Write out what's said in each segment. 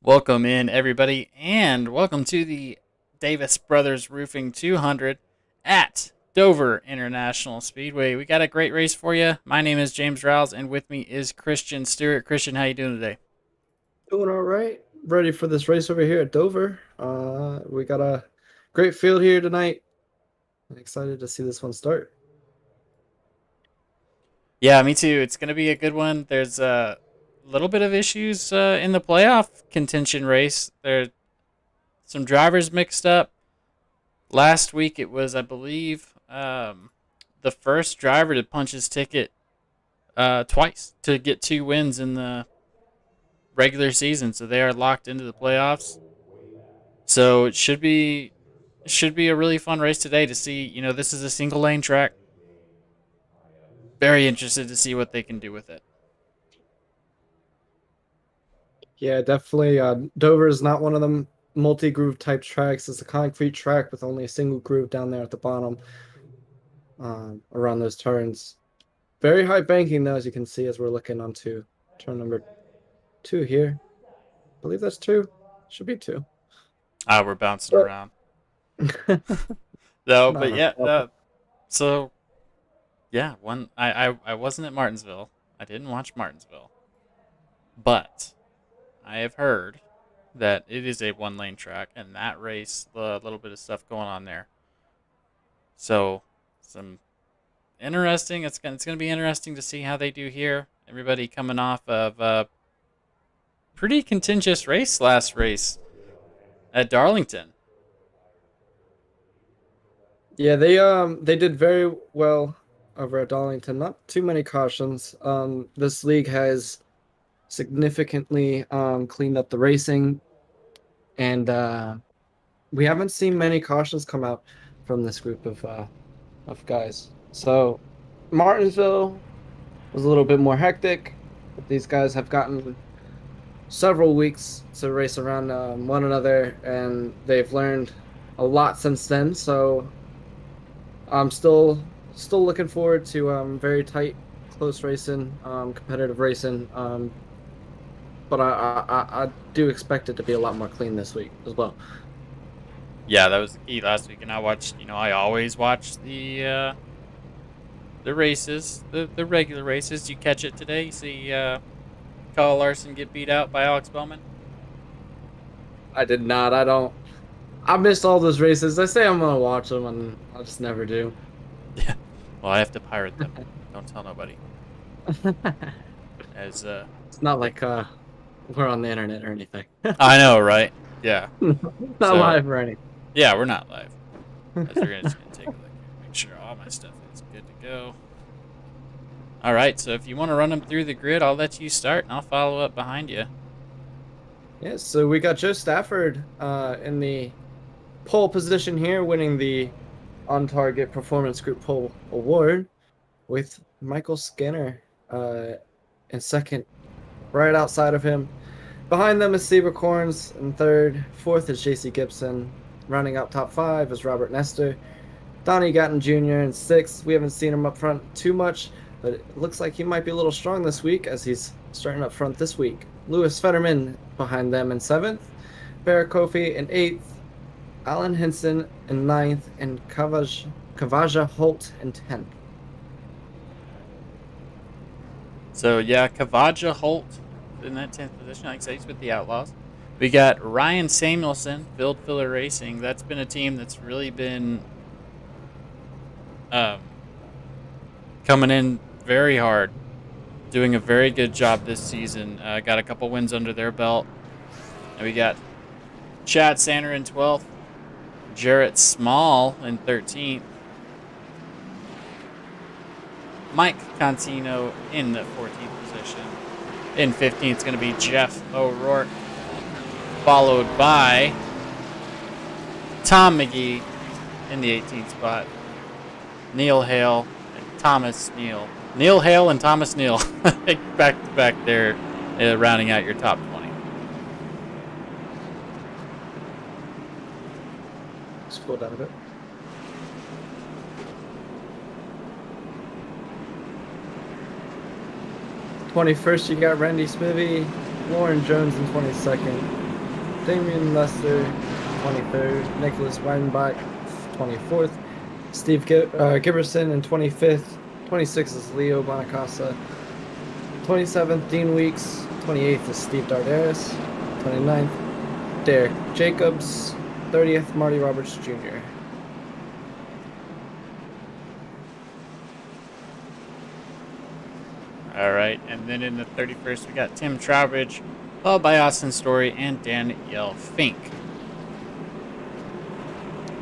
Welcome in, everybody, and welcome to the Davis Brothers Roofing 200 at Dover International Speedway. We got a great race for you. My name is James Rouse, and with me is Christian Stewart. Christian, how you doing today? Doing all right. Ready for this race over here at Dover. We got a great field here tonight. I'm excited to see this one start. Yeah, me too. It's going to be a good one. There's a little bit of issues in the playoff contention race. There are some drivers mixed up. Last week it was, I believe, the first driver to punch his ticket twice to get two wins in the regular season, so they are locked into the playoffs. So it should be a really fun race today to see. This is a single lane track. Very interested to see what they can do with it. Yeah, definitely. Dover is not one of them multi-groove type tracks. It's a concrete track with only a single groove down there at the bottom around those turns. Very high banking though, as you can see as we're looking onto turn number 2 here. I believe that's 2. Should be 2. We're bouncing But around. No, not but a yeah. problem. So yeah, I wasn't at Martinsville. I didn't watch Martinsville, but I have heard that it is a one lane track, and that race, a little bit of stuff going on there. So some interesting. It's gonna be interesting to see how they do here. Everybody coming off of a pretty contentious race last race at Darlington. Yeah, they did very well over at Darlington. Not too many cautions. This league has significantly cleaned up the racing, and we haven't seen many cautions come out from this group of guys. So Martinsville was a little bit more hectic, but these guys have gotten several weeks to race around one another, and they've learned a lot since then. So I'm still looking forward to very tight, close racing, competitive racing. But I do expect it to be a lot more clean this week as well. Yeah, that was the key last week, and I watched. I always watch the races, the regular races. You catch it today? You see Kyle Larson get beat out by Alex Bowman. I did not. I don't. I missed all those races. I say I'm gonna watch them, and I just never do. Yeah. Well, I have to pirate them. Don't tell nobody. As It's not like we're on the internet or anything. I know, right? Yeah. Not So live or anything. yeah, we're not live. As we're just gonna take a look here, make sure all my stuff is good to go. All right. So if you want to run them through the grid, I'll let you start, and I'll follow up behind you. Yeah, so we got Joe Stafford in the pole position here, winning the On Target Performance Group Pole Award, with Michael Skinner in second, right outside of him. Behind them is Seabercorns in third. Fourth is JC Gibson. Rounding out top five is Robert Nestor. Donnie Gatton Jr. in sixth. We haven't seen him up front too much, but it looks like he might be a little strong this week as he's starting up front this week. Lewis Fetterman behind them in seventh. Barrett Kofi in eighth. Alan Henson in ninth. And Kavaja Holt in 10th. So yeah, Kavaja Holt in that 10th position. Like I say, he's with the Outlaws. We got Ryan Samuelson, Field Filler Racing. That's been a team that's really been um, coming in very hard, doing a very good job this season. Got a couple wins under their belt. And we got Chad Sander in 12th, Jarrett Small in 13th, Mike Contino in the 14th position. In 15th is going to be Jeff O'Rourke, followed by Tom McGee in the 18th spot, Neil Hale and Thomas Neal. Neil Hale and Thomas Neal back to back there, rounding out your top 20. Scroll down a bit. 21st, you got Randy Smithy, Lauren Jones in 22nd. Damian Lester, 23rd. Nicholas Weidenbach, 24th. Steve Giberson in 25th. 26th is Leo Bonacasa. 27th, Dean Weeks. 28th is Steve Dardaris. 29th, Derek Jacobs. 30th, Marty Roberts Jr. All right, and then in the 31st, we got Tim Trowbridge, followed by Austin Story and Danielle Fink.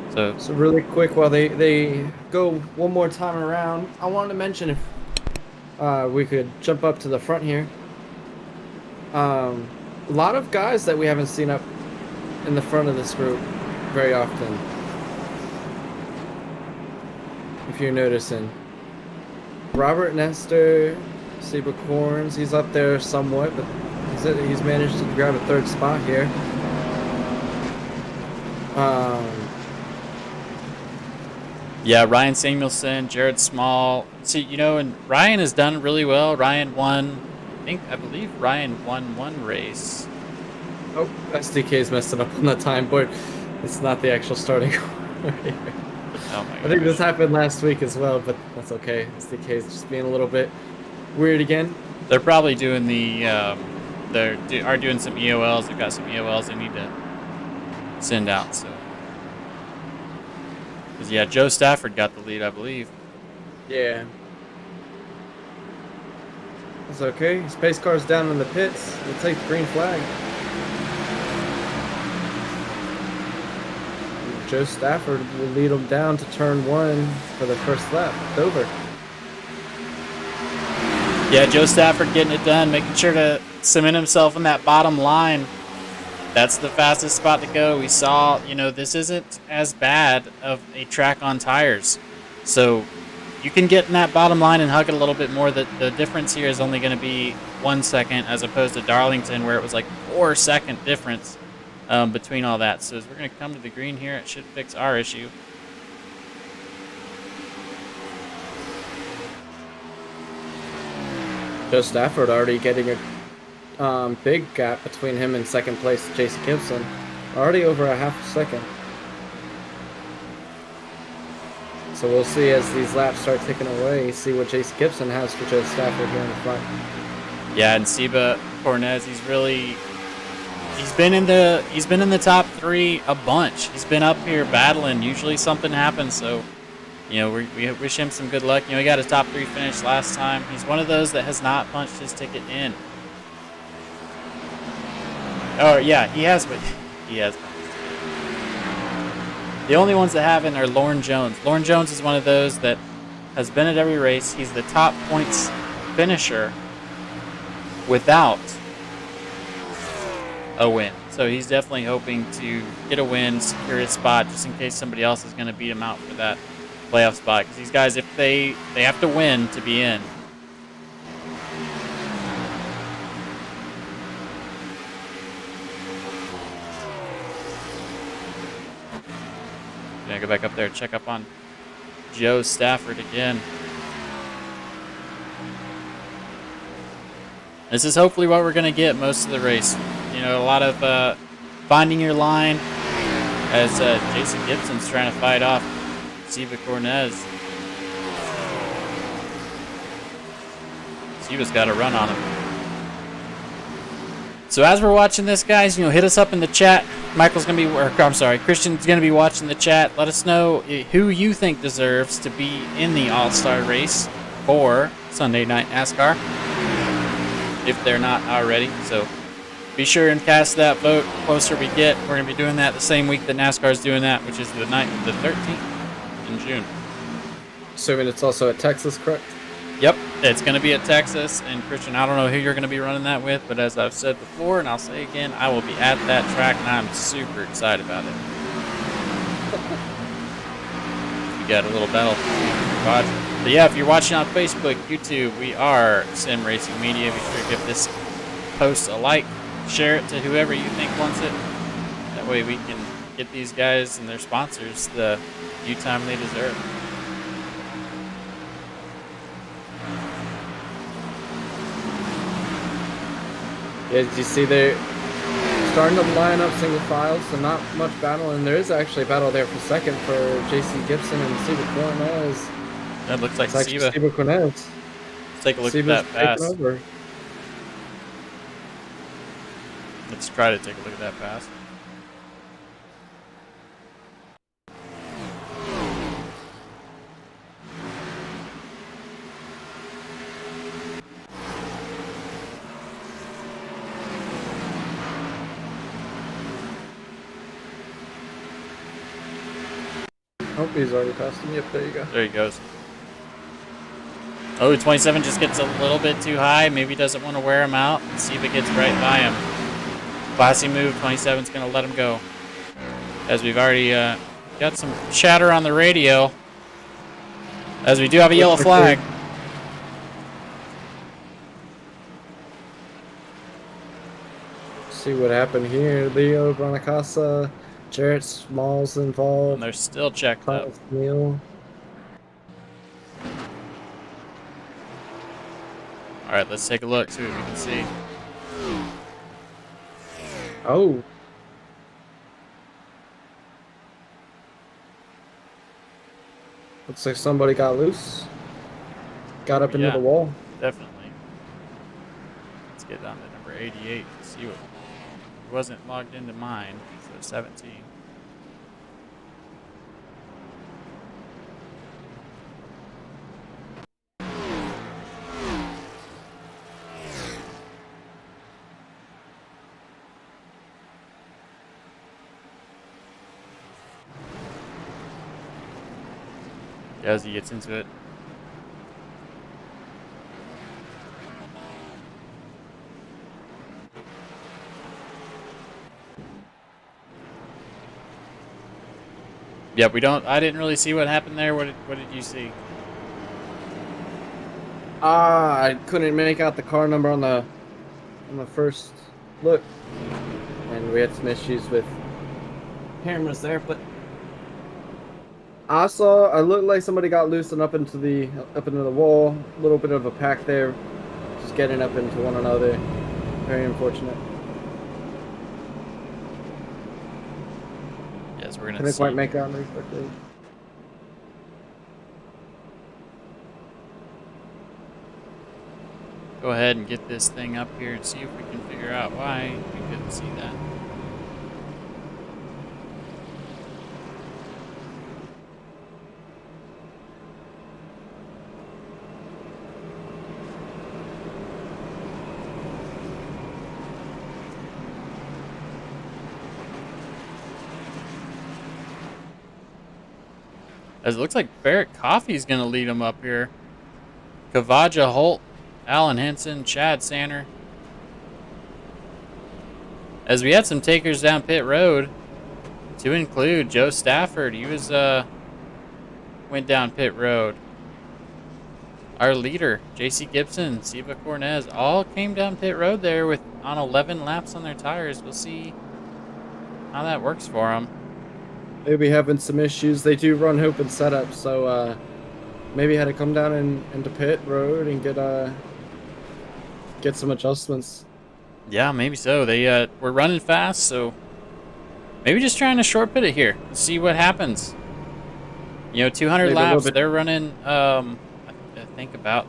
So really quick, while they go one more time around, I wanted to mention if we could jump up to the front here. A lot of guys that we haven't seen up in the front of this group very often. If you're noticing. Robert Nestor, Seba Corns, he's up there somewhat, but he's managed to grab a third spot here. Yeah, Ryan Samuelson, Jared Small. See, and Ryan has done really well. Ryan won, I believe Ryan won one race. Oh, SDK's messing up on the time board. It's not the actual starting order here. Oh my gosh. I think this happened last week as well, but that's okay. SDK's just being a little bit weird again. They're probably doing are doing some EOLs. They've got some EOLs they need to send out, so. Because, yeah, Joe Stafford got the lead, I believe. Yeah. That's okay. Space car's down in the pits. We'll take the green flag. Joe Stafford will lead them down to turn 1 for the first lap. Dover. Yeah, Joe Stafford getting it done, making sure to cement himself in that bottom line. That's the fastest spot to go. We saw, this isn't as bad of a track on tires. So you can get in that bottom line and hug it a little bit more. The difference here is only going to be 1 second as opposed to Darlington where it was like 4-second difference between all that. So as we're going to come to the green here, it should fix our issue. Joe Stafford already getting a big gap between him and second place Jason Gibson. Already over a half a second. So we'll see as these laps start ticking away, see what Jason Gibson has for Joe Stafford here in the front. Yeah, and Seba Cornez, he's been in the top 3 a bunch. He's been up here battling. Usually something happens, so we wish him some good luck. He got a top 3 finish last time. He's one of those that has not punched his ticket in. Oh yeah, he has, but he has. The only ones that haven't are Lauren Jones. Lauren Jones is one of those that has been at every race. He's the top points finisher without a win. So he's definitely hoping to get a win, secure his spot, just in case somebody else is going to beat him out for that playoff spot. Because these guys, if they have to win to be in. Gonna go back up there, check up on Joe Stafford again. This is hopefully what we're gonna get most of the race. A lot of finding your line as Jason Gibson's trying to fight off Seba Cornez. Seba's got a run on him. So as we're watching this, guys, hit us up in the chat. Christian's gonna be watching the chat. Let us know who you think deserves to be in the All-Star race for Sunday Night NASCAR, if they're not already. So be sure and cast that vote. The closer we get, we're gonna be doing that the same week that NASCAR is doing that, which is the 13th in June. Assuming it's also at Texas, correct? Yep, it's going to be at Texas, and Christian, I don't know who you're going to be running that with, but as I've said before, and I'll say again, I will be at that track, and I'm super excited about it. We got a little battle watch. But yeah, if you're watching on Facebook, YouTube, we are Sim Racing Media. Be sure to give this post a like, share it to whoever you think wants it. That way we can get these guys and their sponsors the due time they deserve. Yeah, did you see there? starting to line up single file, so not much battle, and there is actually a battle there for second for J.C. Gibson and Steve Cornez. That looks like It's actually Siva. Steve Cornez. Let's take a look at Steve's that taking pass. over. Let's try to take a look at that pass. Oh, he's already passed him. Yep, there you go. There he goes. Oh, 27 just gets a little bit too high. Maybe doesn't want to wear him out. Let's see if it gets right by him. Classy move. 27's going to let him go. As we've already got some chatter on the radio. As we do have a yellow flag. See what happened here. Leo Bonacasa, Jarrett Smalls involved. And they're still checked up. Neal. All right, let's take a look, see what we can see. Oh. Looks like somebody got loose. Got up into the wall. Definitely. Let's get down to number 88 and see what wasn't logged into mine. So 17. As he gets into it. Yep, I didn't really see what happened there. What did you see? I couldn't make out the car number on the first look. And we had some issues with cameras there, but I looked like somebody got loose and up into the wall. A little bit of a pack there, just getting up into one another. Very unfortunate. Yes, we're gonna. Couldn't quite make out very quickly. Go ahead and get this thing up here and see if we can figure out why we couldn't see that. As it looks like Barrett Coffey's going to lead them up here. Kavaja Holt, Alan Henson, Chad Sanner. As we had some takers down pit road, to include Joe Stafford. He was went down pit road. Our leader, J.C. Gibson, Siva Cornez, all came down pit road there with on 11 laps on their tires. We'll see how that works for them. Maybe having some issues. They do run open setup, so maybe had to come down into pit road and get some adjustments. Yeah, maybe so. They were running fast, so maybe just trying to short pit it here and see what happens. 200 maybe laps. They're running. I think about.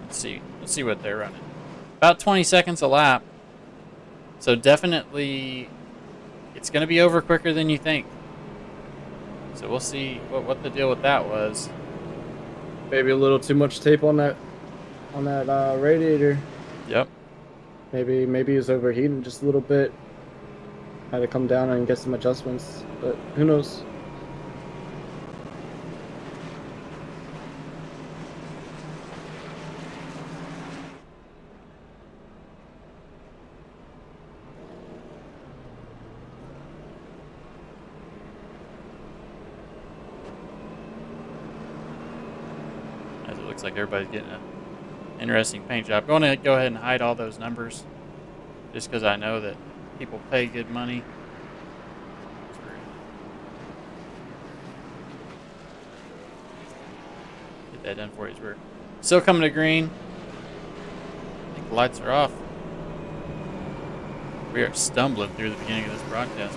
Let's see what they're running. About 20 seconds a lap. So definitely, it's going to be over quicker than you think. So we'll see what the deal with that was. Maybe a little too much tape on that radiator. Yep. Maybe he was overheating just a little bit. Had to come down and get some adjustments, but who knows? As it looks like everybody's getting an interesting paint job. Going to go ahead and hide all those numbers, just because I know that people pay good money. Get that done for you. We're still coming to green. I think the lights are off. We are stumbling through the beginning of this broadcast,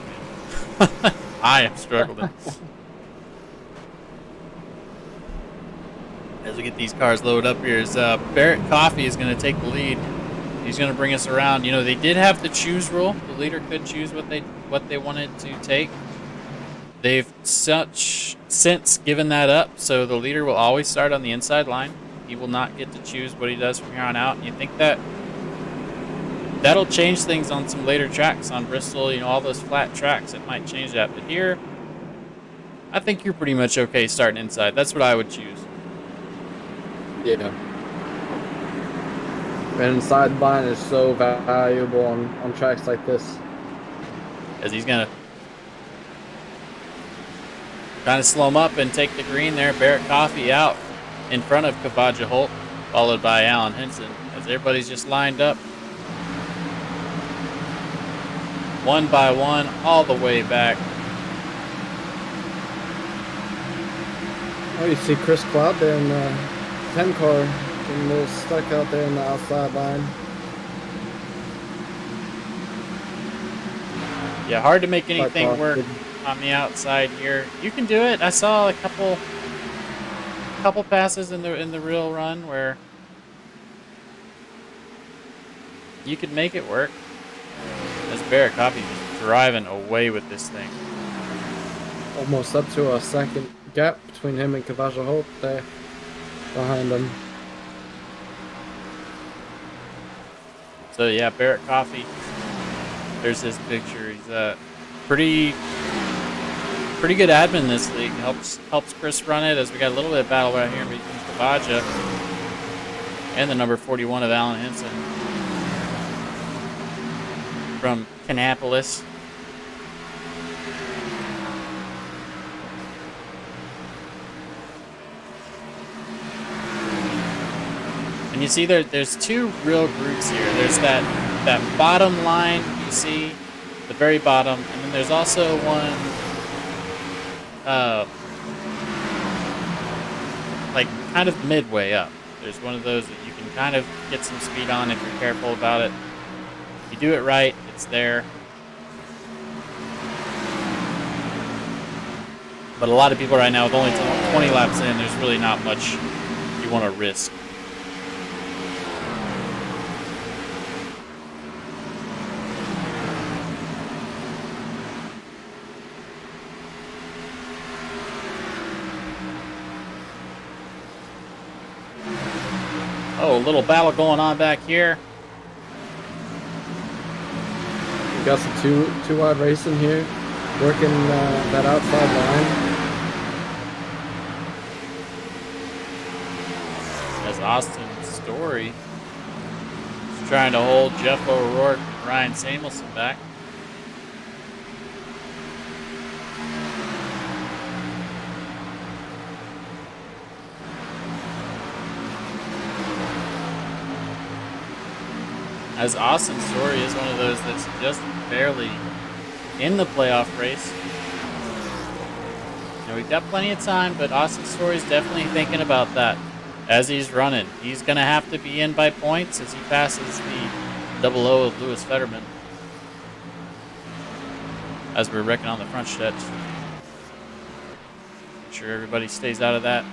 man. I am struggling. As we get these cars loaded up here, is Barrett Coffee is going to take the lead. He's going to bring us around. You know, they did have the choose rule. The leader could choose what they wanted to take. They've since given that up, so the leader will always start on the inside line. He will not get to choose what he does from here on out. And you think that'll change things on some later tracks on Bristol, you know, all those flat tracks. It might change that. But here, I think you're pretty much okay starting inside. That's what I would choose. Yeah. And sideline is so valuable on tracks like this. As he's going to kind of slow him up and take the green there. Barrett Coffee out in front of Kavaja Holt, followed by Alan Henson. As everybody's just lined up. One by one, all the way back. Oh, you see Chris Cloud there in the 10 car, getting a little stuck out there in the outside line. Yeah, hard to make anything work on the outside here. You can do it. I saw a couple passes in the real run where you could make it work. As Barrett Coffee is driving away with this thing. Almost up to a second gap between him and Kavaja Holt there behind him. So yeah, Barrett Coffee. There's his picture. He's pretty good admin in this league. Helps Chris run it, as we got a little bit of battle right here between Kavaja and the number 41 of Alan Henson from Kannapolis. And you see there's two real groups here. There's that bottom line you see, the very bottom, and then there's also one like kind of midway up. There's one of those that you can kind of get some speed on if you're careful about it. If you do it right, it's there. But a lot of people right now, with only 20 laps in, there's really not much you want to risk. Oh, a little battle going on back here. We got some two wide racing here, working that outside line. As Austin Story is trying to hold Jeff O'Rourke and Ryan Samuelson back. As Austin Story is one of those that's just barely in the playoff race. You know, we've got plenty of time, but Austin Story's definitely thinking about that as he's running. He's going to have to be in by points as he passes the double O of Lewis Fetterman. As we're wrecking on the front stretch. Make sure everybody stays out of that.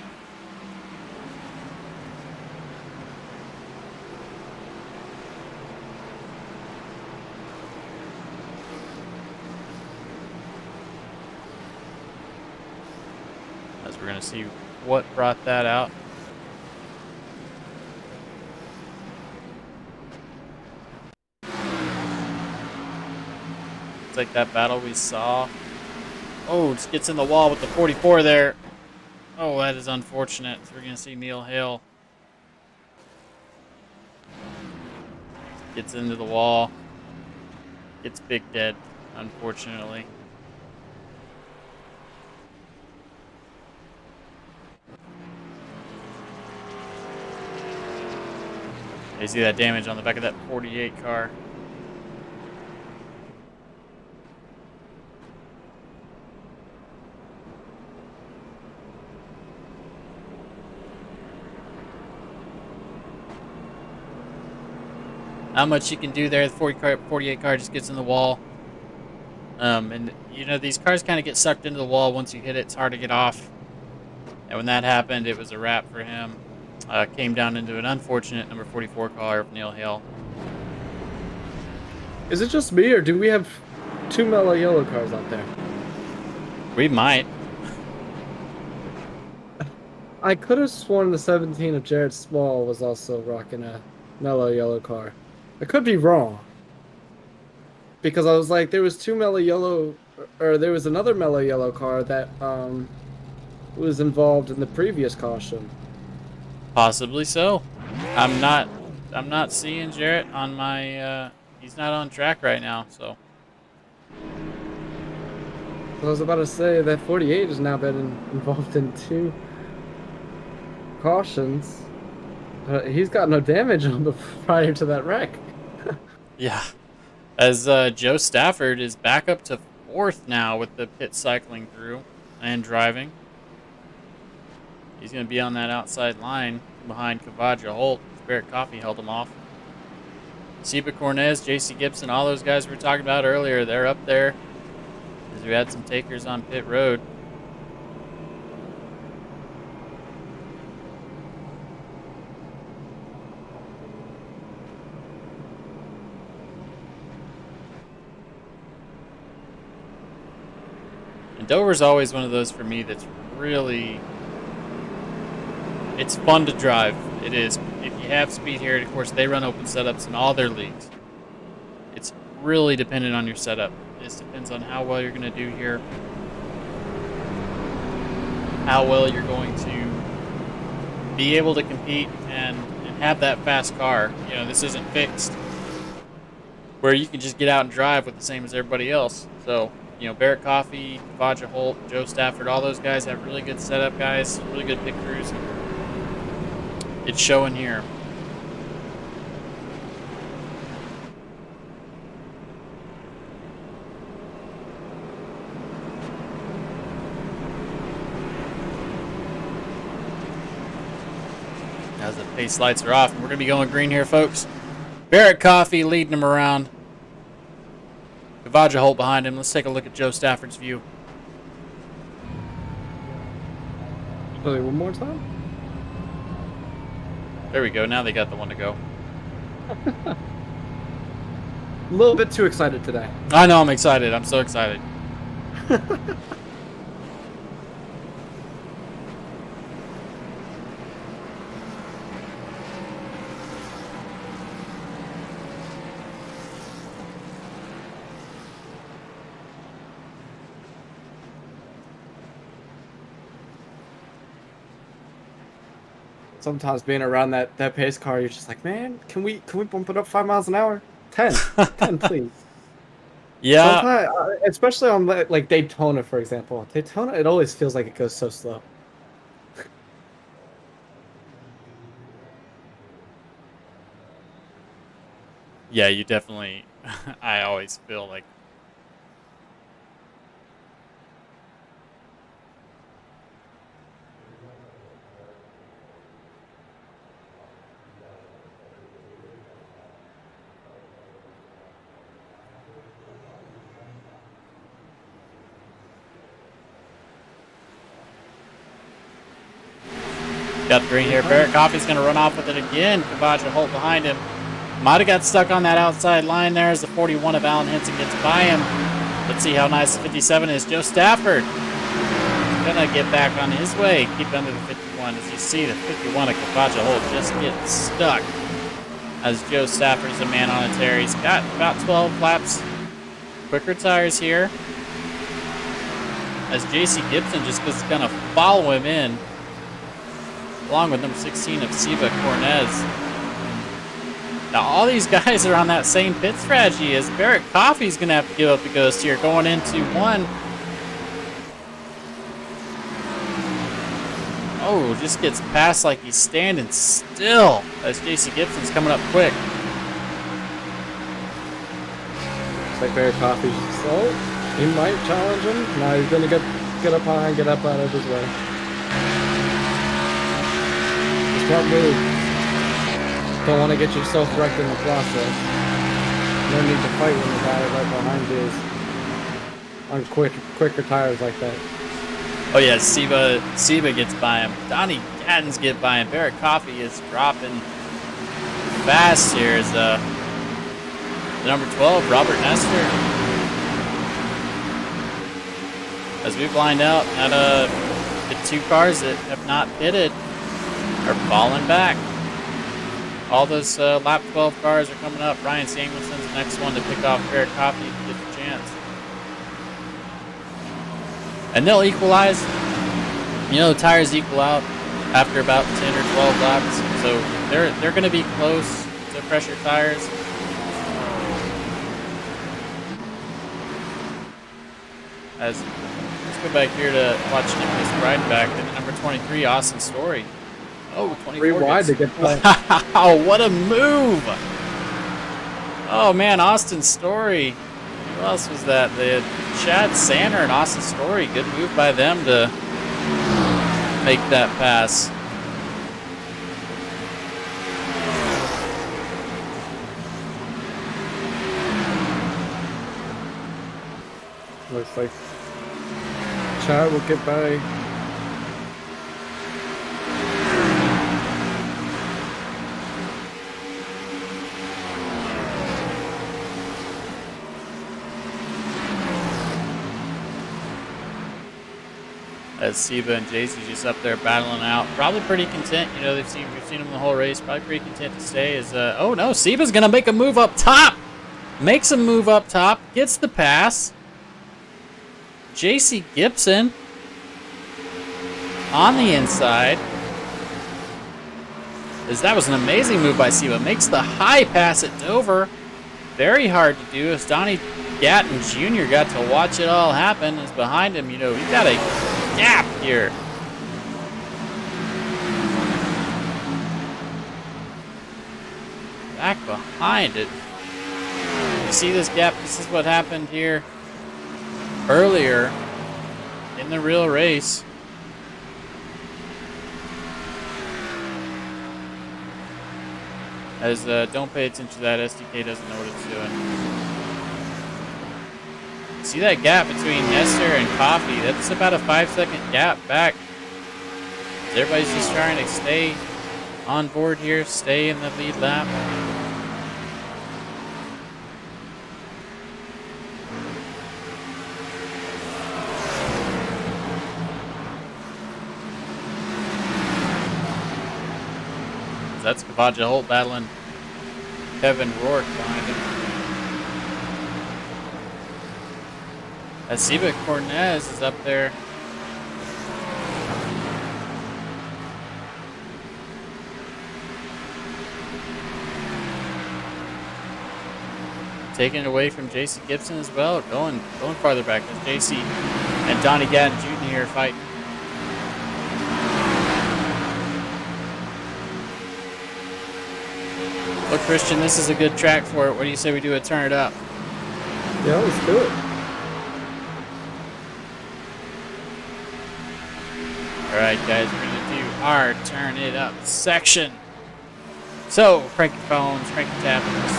We're going to see what brought that out. It's like that battle we saw. Oh, just gets in the wall with the 44 there. Oh, that is unfortunate. So we're going to see Neil Hale. Gets into the wall. Gets big dead, unfortunately. You see that damage on the back of that 48 car. Not much you can do there. The 48 car just gets in the wall. And these cars kind of get sucked into the wall once you hit it. It's hard to get off. And when that happened, it was a wrap for him. Came down into an unfortunate number 44 car of Neil Hale. Is it just me, or do we have two mellow yellow cars out there? We might. I could have sworn the 17 of Jared Small was also rocking a mellow yellow car. I could be wrong. Because I was like, there was two mellow yellow, or there was another mellow yellow car that was involved in the previous caution. Possibly so. I'm not seeing Jarrett on my. He's not on track right now, so. I was about to say that 48 has now been involved in two cautions. He's got no damage on prior to that wreck. Yeah. As Joe Stafford is back up to 4th now with the pit cycling through and driving. He's going to be on that outside line behind Kavaja Holt. Barrett Coffey held him off. Seba Cornez, JC Gibson, all those guys we were talking about earlier, they're up there. As we had some takers on pit road. And Dover's always one of those for me that's really, it's fun to drive. It is. If you have speed here, of course, they run open setups in all their leagues. It's really dependent on your setup. This depends on how well you're going to do here, how well you're going to be able to compete and have that fast car. This isn't fixed where you can just get out and drive with the same as everybody else. So, Barrett Coffey, Kavaja Holt, Joe Stafford, all those guys have really good setup guys, really good pit crews. It's showing here. As the pace lights are off, and we're going to be going green here, folks. Barrett Coffey leading him around. Kavaja Holt behind him. Let's take a look at Joe Stafford's view. Play one more time? There we go. Now they got the one to go. A little bit too excited today. I know. I'm excited. I'm so excited. Sometimes being around that pace car, you're just like, man, can we bump it up 5 miles an hour? 10, 10, please. Yeah. Sometimes, especially on like Daytona, for example. Daytona, it always feels like it goes so slow. Yeah, you definitely. I always feel like. Got the green here. Barrett Coffey's going to run off with it again. Kavaja Holt behind him. Might have got stuck on that outside line there as the 41 of Alan Henson gets by him. Let's see how nice the 57 is. Joe Stafford going to get back on his way. Keep under the 51. As you see, the 51 of Kavaja Holt just gets stuck. As Joe Stafford is a man on a tear. He's got about 12 laps. Quicker tires here. As JC Gibson just is going to follow him in, along with number 16 of Seba Cornez. Now, all these guys are on that same pit strategy as Barrett Coffey's going to have to give up the ghost here, going into one. Oh, just gets past like he's standing still as JC Gibson's coming up quick. It's like Barrett Coffey's just, he might challenge him. Now he's going to get up high and get up out of his way. Smart move. Don't want to get yourself wrecked in the process. No need to fight when the guy right behind you is on quicker tires like that. Oh yeah, Seba gets by him. Donnie Gaddens get by him. Barrett Coffee is dropping fast here. Is the number 12 Robert Nestor. As we've lined out, at the two cars that have not pitted are falling back. All those lap 12 cars are coming up. Ryan Samuelson's the next one to pick off Barrett Coffee to get the chance. And they'll equalize. You know, the tires equal out after about 10 or 12 laps. So they're going to be close to pressure tires. Let's go back here to watch Nicholas Breidenbach and the number 23, Austin Story. Oh, 24 wide to get by. Wow, what a move! Oh man, Austin Story. Who else was that? They had Chad Sander and Austin Story. Good move by them to make that pass. Looks like Chad will get by. As Seba and JC just up there battling out, probably pretty content. You know, we've seen them the whole race. Probably pretty content to stay. Oh no, Seba's gonna make a move up top. Makes a move up top. Gets the pass. JC Gibson on the inside. As that was an amazing move by Seba. Makes the high pass at Dover. Very hard to do. As Donnie Gatton Jr. got to watch it all happen. As behind him, you know, he got a gap here. Back behind it. You see this gap? This is what happened here earlier in the real race. As don't pay attention to that. SDK doesn't know what it's doing. See that gap between Nestor and Coffee? That's about a 5-second gap back. Everybody's just trying to stay on board here, stay in the lead lap. That's Kavaja Holt battling Kevin Rourke behind him. As Seba Cornez is up there. Taking it away from JC Gibson as well. Going farther back as JC and Donnie Gatton Jr. fight. Look, Christian, this is a good track for it. What do you say we do a turn it up? Yeah, let's do it. Alright guys, we're going to do our turn it up section. So, crank your phones, crank your tablets,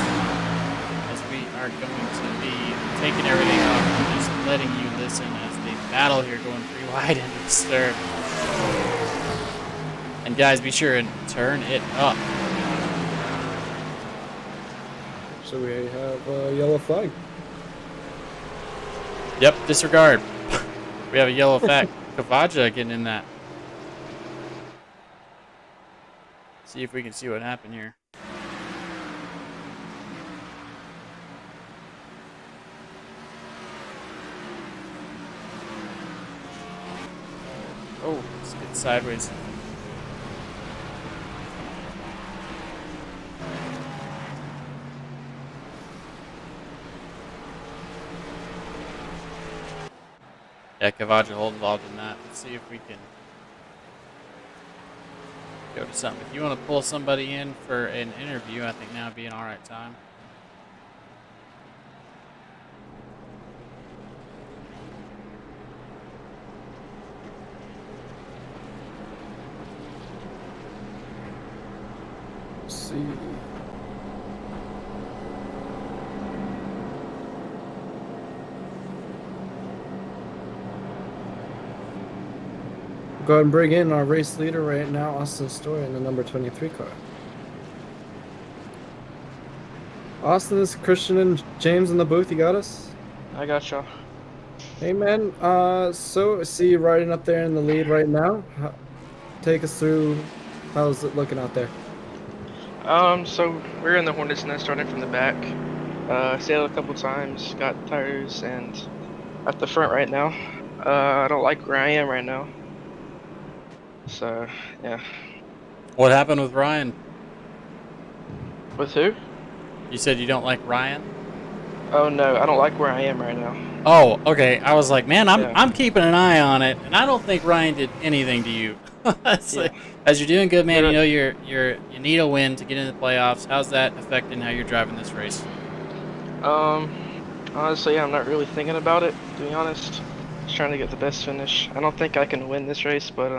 as we are going to be taking everything off and just letting you listen as they battle here going 3 wide into the start. And guys, be sure and turn it up. So we have a yellow flag. Yep, disregard. We have a yellow flag. Kavaja getting in that. See if we can see what happened here. Oh, let's get sideways. Yeah, Kavaja Holt involved in that. Let's see if we can go to something. If you want to pull somebody in for an interview, I think now would be an alright time. Let's see. go ahead and bring in our race leader right now, Austin Story, in the number 23 car. Austin, this is Christian and James in the booth. You got us? I got y'all. Hey, man. So I see you riding up there in the lead right now. Take us through. How's it looking out there? So we're in the Hornet's Nest starting from the back. Sailed a couple times, got tires, and at the front right now. I don't like where I am right now. So, yeah. What happened with Ryan? With who? You said you don't like Ryan? Oh no, I don't like where I am right now. Oh, okay. I was like, man, Yeah. I'm keeping an eye on it, and I don't think Ryan did anything to you. Yeah. As you're doing good, man, But, you know you need a win to get into the playoffs. How's that affecting how you're driving this race? Honestly, I'm not really thinking about it, to be honest. Just trying to get the best finish. I don't think I can win this race, but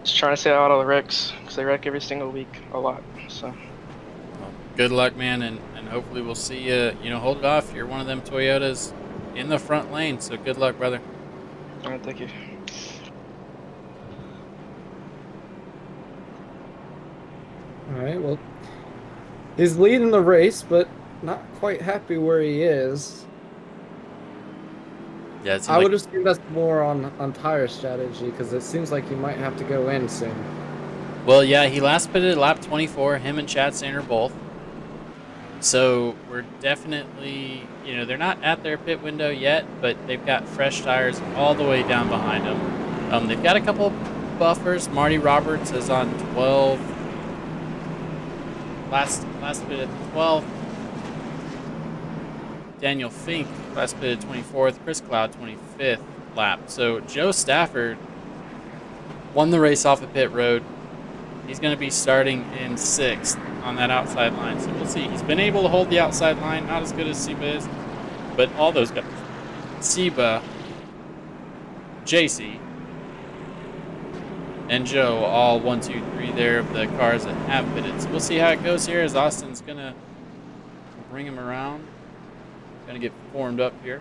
just trying to stay out of the wrecks, because they wreck every single week a lot. So. Well, good luck, man, and hopefully we'll see you. Hold it off. You're one of them Toyotas in the front lane, so good luck, brother. All right, thank you. All right. Well, he's leading the race, but not quite happy where he is. Yeah, it seems I like would assume that's more on tire strategy because it seems like he might have to go in soon. Well, yeah, he last pitted at lap 24. Him and Chad Sander both. So we're definitely, they're not at their pit window yet, but they've got fresh tires all the way down behind them. They've got a couple buffers. Marty Roberts is on 12. Last pit at 12. Daniel Fink last pit at 24th. Chris Cloud 25th lap. So Joe Stafford won the race off the pit road. He's going to be starting in 6th on that outside line. So we'll see. He's been able to hold the outside line. Not as good as Seba is. But all those guys, Seba, JC, and Joe, all 1, 2, 3 there of the cars that have pitted. So we'll see how it goes here as Austin's going to bring him around. Going to get formed up here.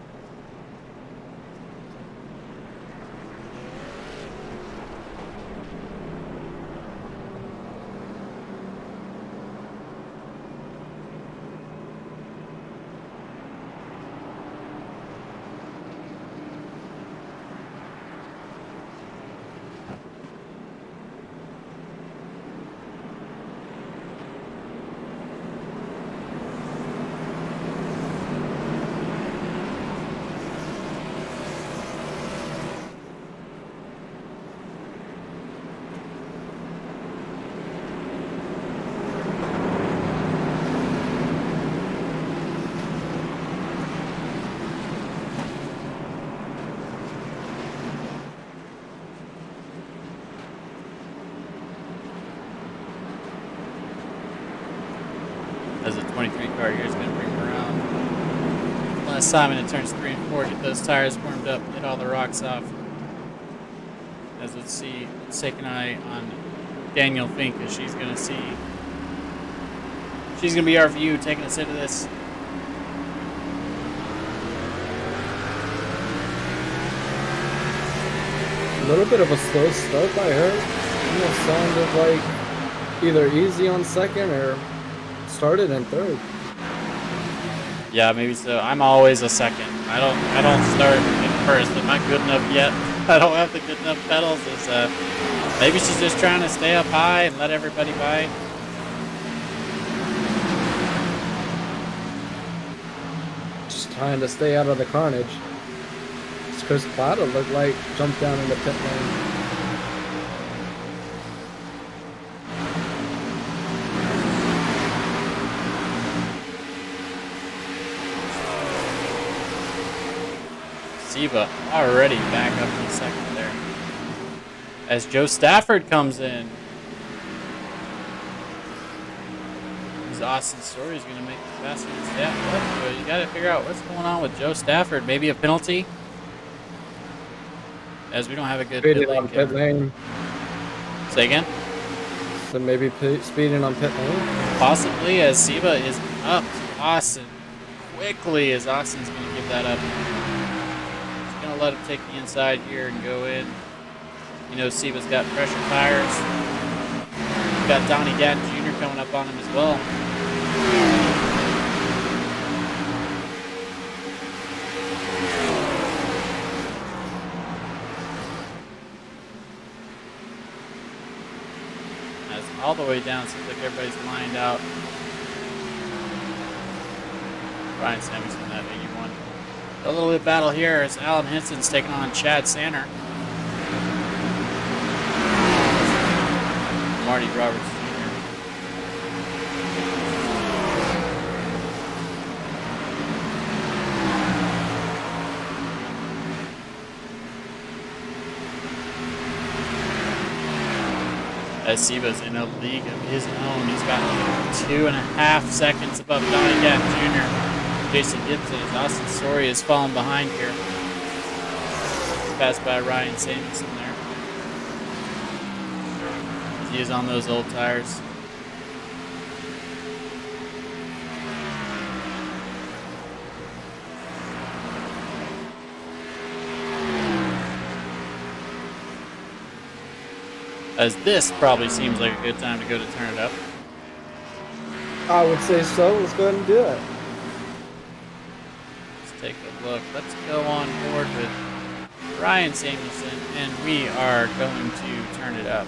As the 23 car here is going to bring him around. Last time in it turns 3 and 4, get those tires warmed up, get all the rocks off. As let's take an eye on Daniel Fink as she's going to be our view taking us into this. A little bit of a slow start by her. Almost sounded like either easy on second or started in third. Yeah, maybe so. I'm always a second. I don't start in first. I'm not good enough yet. I don't have the good enough pedals. Maybe she's just trying to stay up high and let everybody by. Just trying to stay out of the carnage. Chris Cloud looked like jumped down in the pit lane. Seba already back up in second there. As Joe Stafford comes in. Austin Story is going to make the fastest step. But you got to figure out what's going on with Joe Stafford. Maybe a penalty, as we don't have a good pit lane. Say again. So maybe speeding on pit lane. Possibly, as Seba is up to Austin quickly, as Austin's going to give that up. He's going to let him take the inside here and go in. You know, Seba's got fresher tires. We got Donnie Gatton Jr. coming up on him as well. As all the way down, seems like everybody's lined out. Ryan Samuelson, that 81. A little bit of battle here as Alan Henson's taking on Chad Sanner. Marty Roberts Jr. As Seba's in a league of his own. He's got 2.5 seconds above Donnie Gatton Jr. Jason Gibson as Austin Soria is falling behind here. Passed by Ryan Samuelson there. He is on those old tires. As this probably seems like a good time to go to turn it up. I would say so. Let's go ahead and do it. Let's take a look. Let's go on board with Ryan Samuelson, and we are going to turn it up.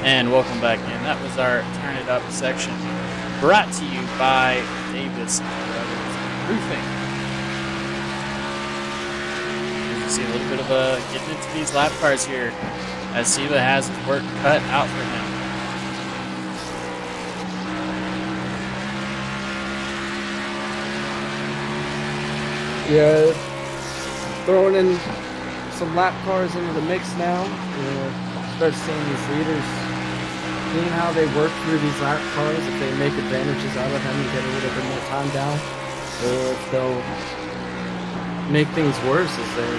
And welcome back in. That was our Turn It Up section, brought to you by Davis Brothers Roofing. see a little bit of getting into these lap cars here, as Siva has his work cut out for him. Yeah, throwing in some lap cars into the mix now. Start seeing these leaders, seeing how they work through these lap cars, if they make advantages out of them and get a little bit more time down, or if they'll make things worse as they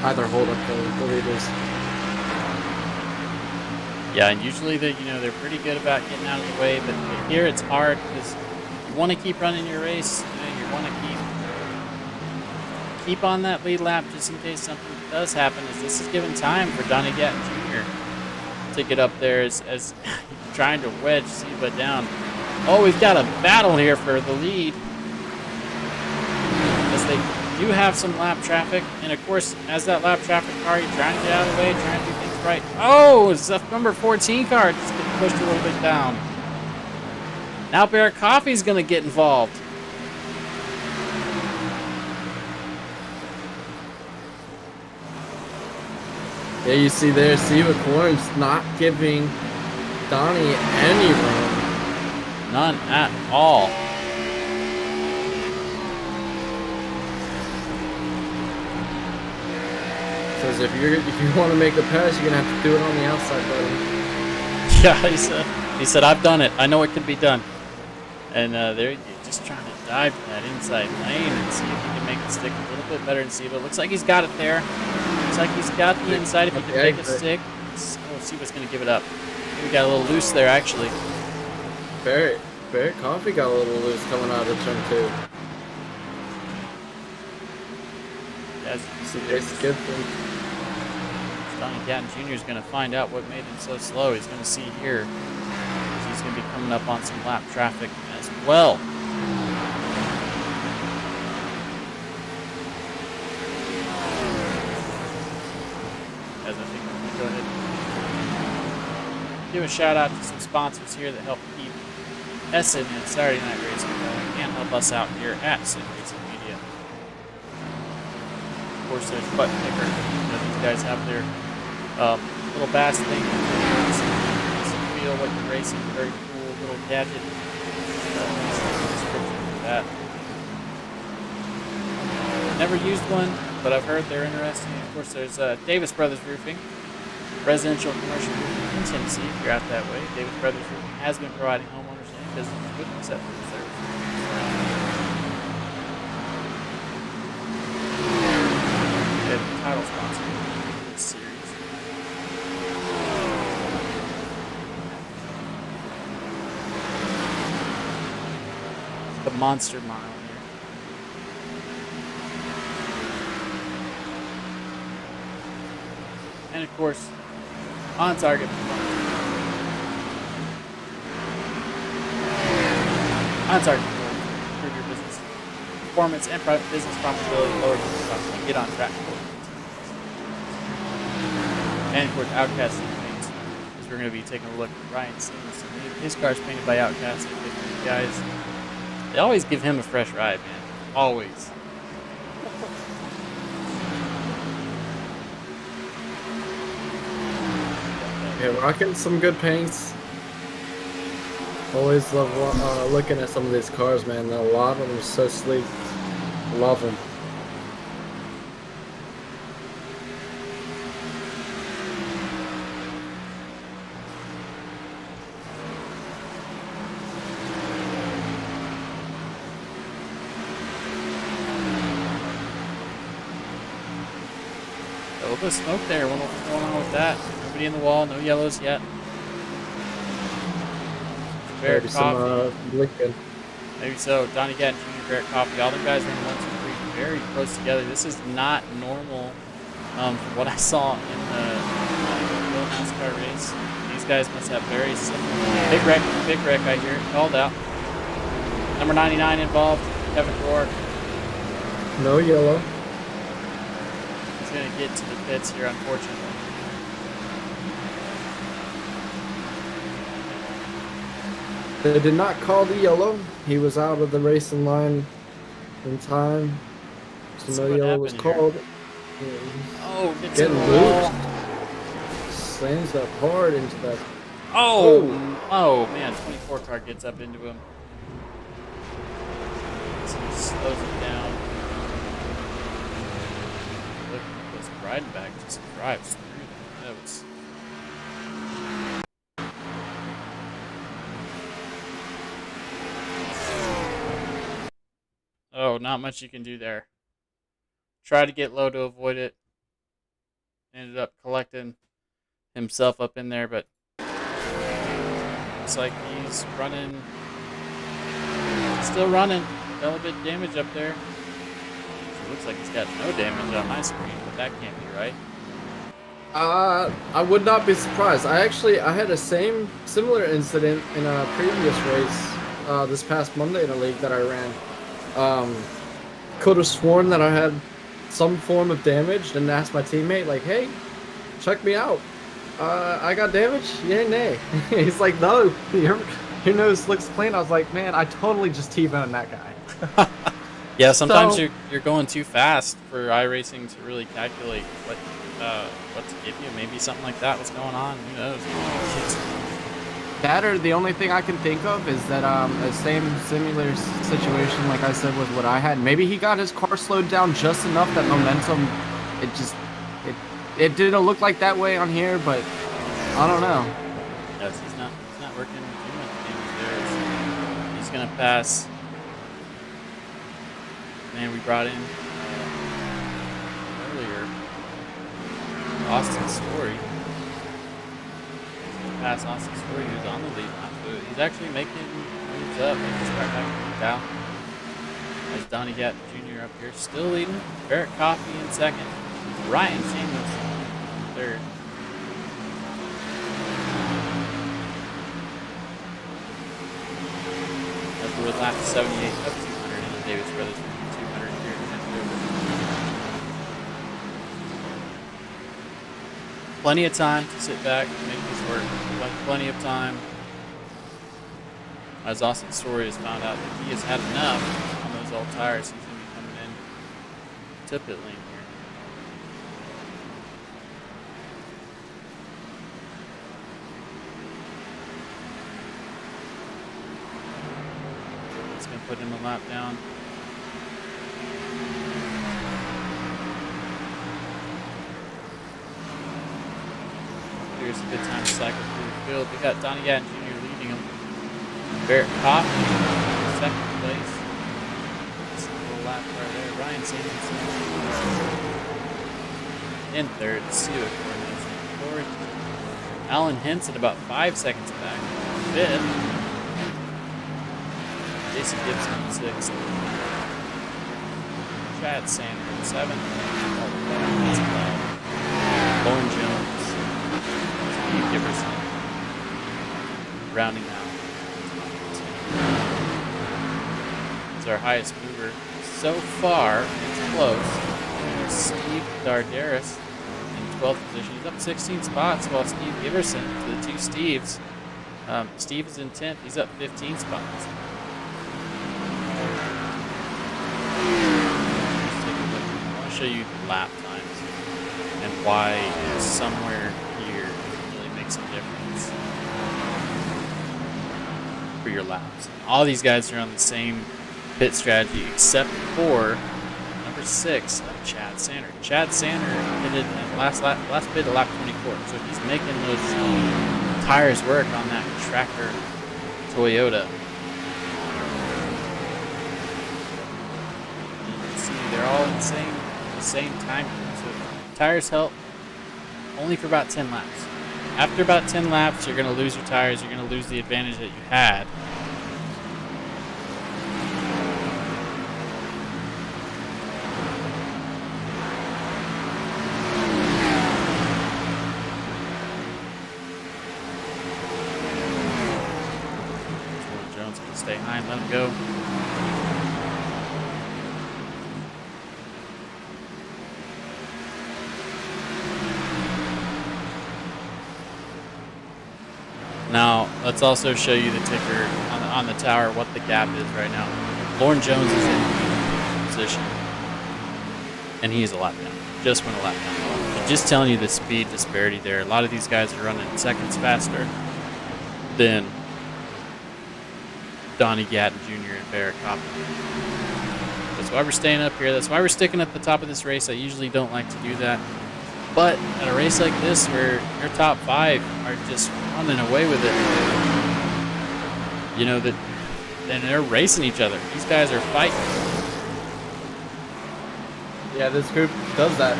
either hold up the leaders. Yeah, and usually they're pretty good about getting out of the way, but here it's hard because you want to keep running your race. You want to keep on that lead lap just in case something does happen, as this is giving time for Donnie Gatton Jr. to get up there as trying to wedge Siva down. Oh, we've got a battle here for the lead, as they do have some lap traffic, and of course, as that lap traffic car, you're trying to get out of the way, trying to do things right. Oh, it's the number 14 car just getting pushed a little bit down. Now Bear Coffee's going to get involved. Yeah, you see there, Siva Corn's not giving Donnie any room. None at all. Says if you want to make a pass, you're gonna have to do it on the outside, buddy. Yeah, he said I've done it. I know it can be done. And they're just trying to dive that inside lane and see if he can make the stick a little bit better than Siva. Looks like he's got it there. Looks like he's got the inside if he can make a stick. Oh, Siva's gonna give it up. Maybe got a little loose there actually. Barrett Coffee got a little loose coming out of turn 2. As It's good thing. Donnie Gatton Jr. is going to find out what made him so slow. He's going to see here. He's going to be coming up on some lap traffic as well. As I think we're going to go ahead and give a shout out to some sponsors here that help keep Essen and Saturday Night Racing going and help us out here at Sim Racing Media. Of course, there's Button Picker. These guys have their little bass thing. Feel what you're racing. Very cool little gadget. Description for that. Never used one, but I've heard they're interesting. Of course, there's Davis Brothers Roofing, residential and commercial roofing in Tennessee. If you're out that way, Davis Brothers Roofing has been providing homeowners and businesses with acceptable service. The title sponsor of this series. The Monster Mile here. And of course, on target performance. On target performance. Improve your business performance and business profitability, lower business costs, and get on track. And of course, OutCast Sim Paints, as we're going to be taking a look at Ryan Simmons. His car's painted by OutCast. These guys, they always give him a fresh ride, man. Always. Yeah, rocking some good paints. Always love looking at some of these cars, man. A lot of them are so sleek. Love them. A little bit of smoke there. Wonder what's going on with that. Nobody in the wall. No yellows yet. Barrett Maybe Coffee. some Lincoln. Maybe so. Donnie Gatton Jr., Barrett Coffee. All the guys are in 1, 2, 3 very close together. This is not normal from what I saw in the Real NASCAR race. These guys must have very similar. Big wreck, I hear it called out. Number 99 involved, Kevin Rourke. No yellow. He's going to get to the pits here, unfortunately. They did not call the yellow. He was out of the racing line in time. So no yellow was called. Yeah, he's Oh, gets getting in the wall. loose. Slams up hard into that. Oh, Oh, oh man, 24 car gets up into him. So he slows it down. Look, this riding back just drives through that. That was. Oh, not much you can do there. Try to get low to avoid it. Ended up collecting himself up in there, but looks like he's running. Still running. Got a bit of damage up there. It looks like he's got no damage on my screen, but that can't be right. I would not be surprised. I had a similar incident in a previous race this past Monday in a league that I ran. Could have sworn that I had some form of damage and asked my teammate, like, hey, check me out. I got damage? Yeah, nay. He's like, no, your nose looks clean. I was like, man, I totally just T-boned that guy. Yeah, sometimes So- you're going too fast for iRacing to really calculate what to give you. Maybe something like that was going on. Who knows? That or the only thing I can think of is that a similar situation, like I said, was what I had. Maybe he got his car slowed down just enough that momentum, it didn't look like that way on here, but I don't know. Yes, he's not working too much damage there. He's gonna pass. Man, we brought in earlier Austin Story. Pass Austin Story, who's on the lead lap. So he's actually making moves up. He just got back down. As Donnie Gatton Jr. up here, still leading. Barrett Coffey in second. Ryan Seamus in third. Up with lap 78 up 200 in the Davis Brothers 200 here in Vancouver. Plenty of time to sit back and make this work. Plenty of time. As Austin Story has found out that he has had enough on those old tires, he's going to be coming in to pit lane here. It's going to put him a lap down. Here's a good time to cycle through the field. We got Donnie Gatton Jr. leading him. Barrett Coffey in second place. Just a little lap right there. Ryan Samuelson in third. Stewart Coronation in fourth. Alan Hinson about 5 seconds back. Fifth. Jason Gibson in sixth. Chad Sander in seventh. Lauren Jones. Steve Giverson rounding out. It's our highest mover so far. It's close. Steve Dardaris in 12th position. He's up 16 spots while Steve Giverson, to the two Steves. Steve is in 10th. He's up 15 spots. Let's take a look. I want to show you the lap times and why somewhere here really makes a difference for your laps. All these guys are on the same pit strategy except for number 6, Chad Sander. Chad Sander pitted in last pit at lap 24, so he's making those tires work on that tractor Toyota. You can see they're all in the same time group. So tires help only for about 10 laps. After about 10 laps, you're going to lose your tires. You're going to lose the advantage that you had. Jones going to stay high and let him go. Now, let's also show you the ticker on the tower, what the gap is right now. Lauren Jones is in position, and he is a lap down. just went a lap down. I'm just telling you the speed disparity there. A lot of these guys are running seconds faster than Donnie Gatton Jr. and Barrett Coppin. That's why we're staying up here. That's why we're sticking at the top of this race. I usually don't like to do that. But at a race like this where your top 5 are just running away with it, you know, that, and they're racing each other. These guys are fighting. Yeah, this group does that.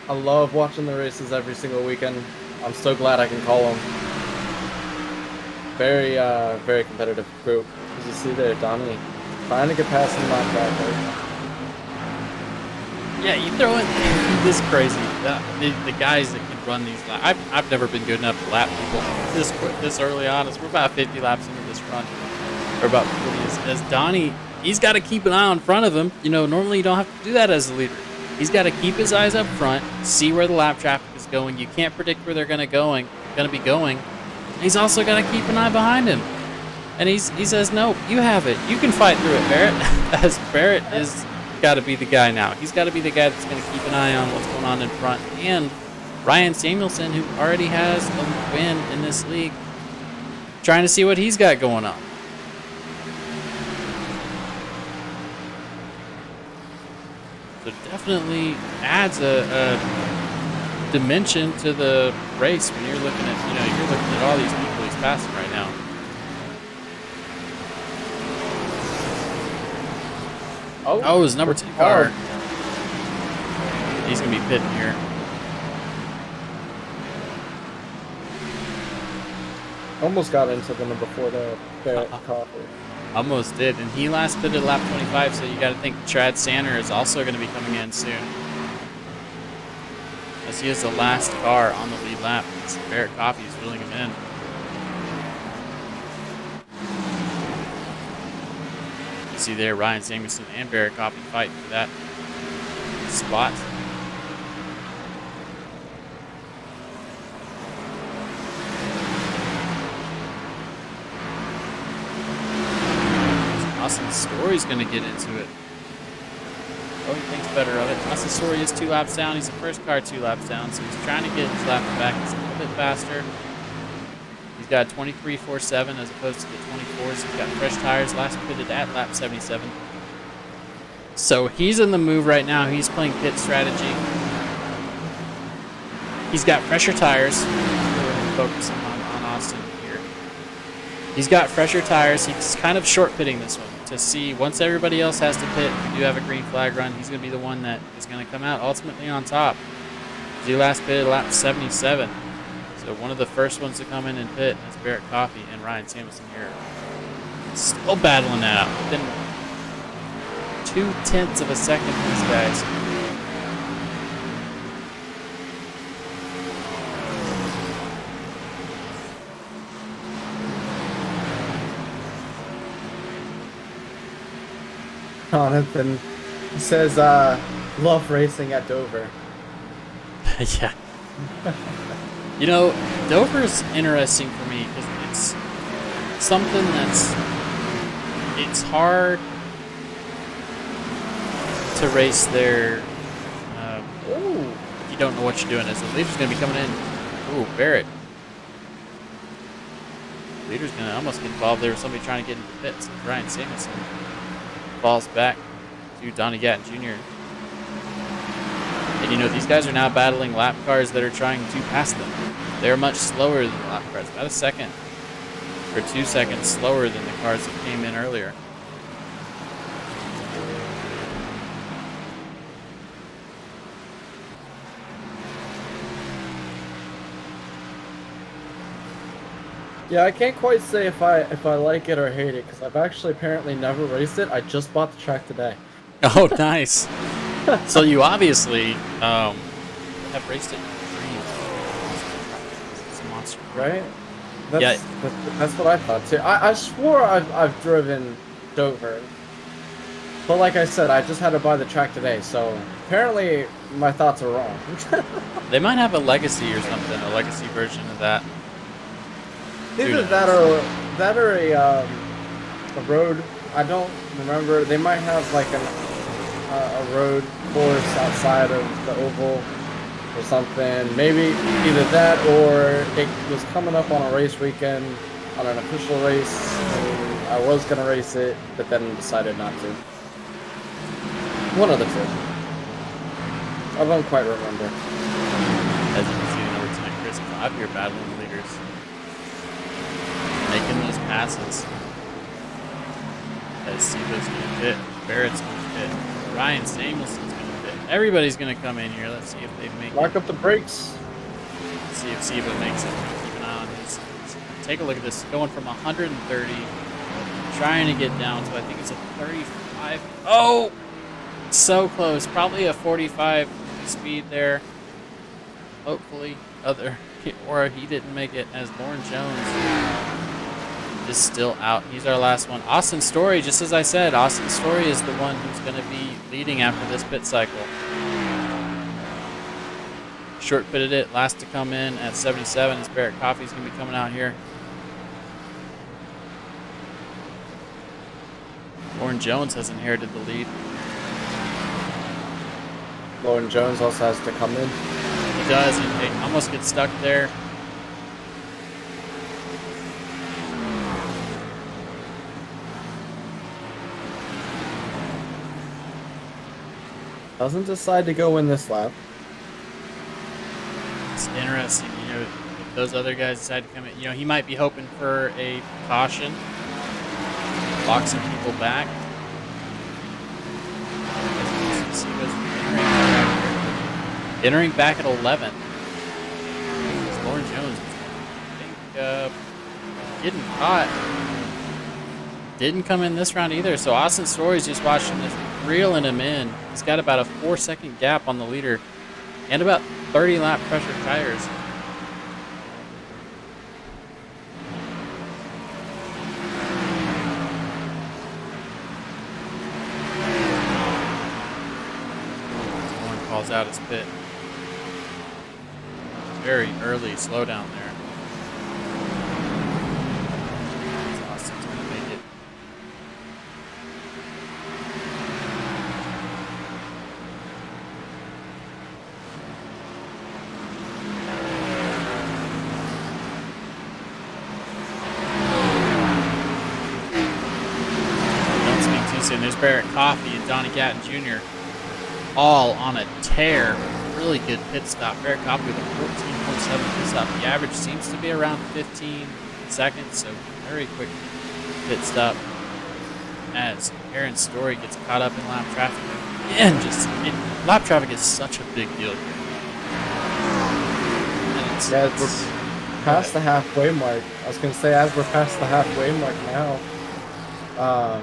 I love watching the races every single weekend. I'm so glad I can call them. Very, very competitive group. As you see there, Donnie trying to get past the lap back there. Yeah, you throw in this crazy. The guys that can run these laps. I've never been good enough to lap people this quick, this early on. We're about 50 laps into this run, or about 40. As Donnie, he's got to keep an eye on front of him. You know, normally you don't have to do that as a leader. He's got to keep his eyes up front, see where the lap traffic is going. You can't predict where they're going to be going. He's also got to keep an eye behind him. And he says, no, you have it. You can fight through it, Barrett. As Barrett is got to be the guy now. He's got to be the guy that's going to keep an eye on what's going on in front. And Ryan Samuelson, who already has a win in this league, trying to see what he's got going on. So definitely adds a dimension to the race when you're looking at all these people he's passing right now. Oh, his number 10 car. He's going to be pitting here. Almost got into the number 4 there, Barrett Coffee. Almost did, and he last pitted lap 25, so you got to think Chad Sanner is also going to be coming in soon. As he is the last car on the lead lap. Barrett Coffee is wheeling him in. You see there, Ryan Samuelson and Barrett Coffee fighting for that spot. Austin Story's going to get into it. Oh, he thinks better of it. Austin Story is 2 laps down. He's the first car 2 laps down, so he's trying to get his lap back. He's a little bit faster. He's got 23.47 as opposed to the 24s. He's got fresh tires. Last pitted at lap 77. So he's in the move right now. He's playing pit strategy. He's got fresher tires. Really focusing on Austin here. He's got fresher tires. He's kind of short pitting this one to see once everybody else has to pit. We do have a green flag run. He's going to be the one that is going to come out ultimately on top. He last pitted lap 77. So one of the first ones to come in and pit is Barrett Coffee and Ryan Samuelson here. Still battling that out. Within 0.2 of a second for these guys. Jonathan says, love racing at Dover. Yeah. You know, Dover's interesting for me because it's something it's hard to race there if you don't know what you're doing. As the leader's going to be coming in. Ooh, Barrett. The leader's going to almost get involved there with somebody trying to get into the pits. Ryan Samuelson falls back to Donnie Gatton Jr. And you know, these guys are now battling lap cars that are trying to pass them. They're much slower than the lap cars, about a second or 2 seconds slower than the cars that came in earlier. Yeah, I can't quite say if I like it or hate it because I've actually apparently never raced it. I just bought the track today. Oh, nice. So you obviously have raced it. It's a monster, Right? Yeah. That's what I thought too. I swore I've driven Dover. But like I said, I just had to buy the track today, so apparently my thoughts are wrong. They might have a legacy or something, a legacy version of that. Either that or a road. I don't remember. They might have like a road course outside of the oval or something. Maybe either that or it was coming up on a race weekend, on an official race, and I was gonna race it, but then decided not to. One of the two. I don't quite remember. As you can see, the number 10 Chris Cobb here battling the leaders. Making those passes. As Siva's going to fit. Barrett's going to fit. Ryan Samuelson's going to fit. Everybody's going to come in here. Let's see if they make Lock it. up the brakes. Let's see if Siva makes it. Keep an eye on his. Take a look at this. Going from 130. Trying to get down to, I think it's a 35. Oh! So close. Probably a 45 speed there. Hopefully. Or he didn't make it, as Lauren Jones is still out. He's our last one. Austin Story, just as I said, Austin Story is the one who's going to be leading after this pit cycle. Short pitted it, last to come in at 77 as Barrett Coffey's going to be coming out here. Lauren Jones has inherited the lead. Lauren Jones also has to come in. He does, and he almost gets stuck there. Doesn't decide to go in this lap. It's interesting, you know, if those other guys decide to come in. You know, he might be hoping for a caution, lock some people back. Entering back at 11. It's Lauren Jones. I think getting caught. Didn't come in this round either. So Austin Story's just watching this, reeling him in. He's got about a 4-second gap on the leader and about 30 lap pressure tires. Someone calls out his pit. Very early slowdown there. Austin's gonna make it. Don't speak too soon. There's Barrett Coffey and Donnie Gatton Jr. all on a tear. Really good pit stop. Barrett Coffey with a 14.7 pit stop. The average seems to be around 15 seconds, so very quick pit stop. As Aaron Story gets caught up in lap traffic. And lap traffic is such a big deal here. And it's Past the halfway mark. I was going to say, as we're past the halfway mark now,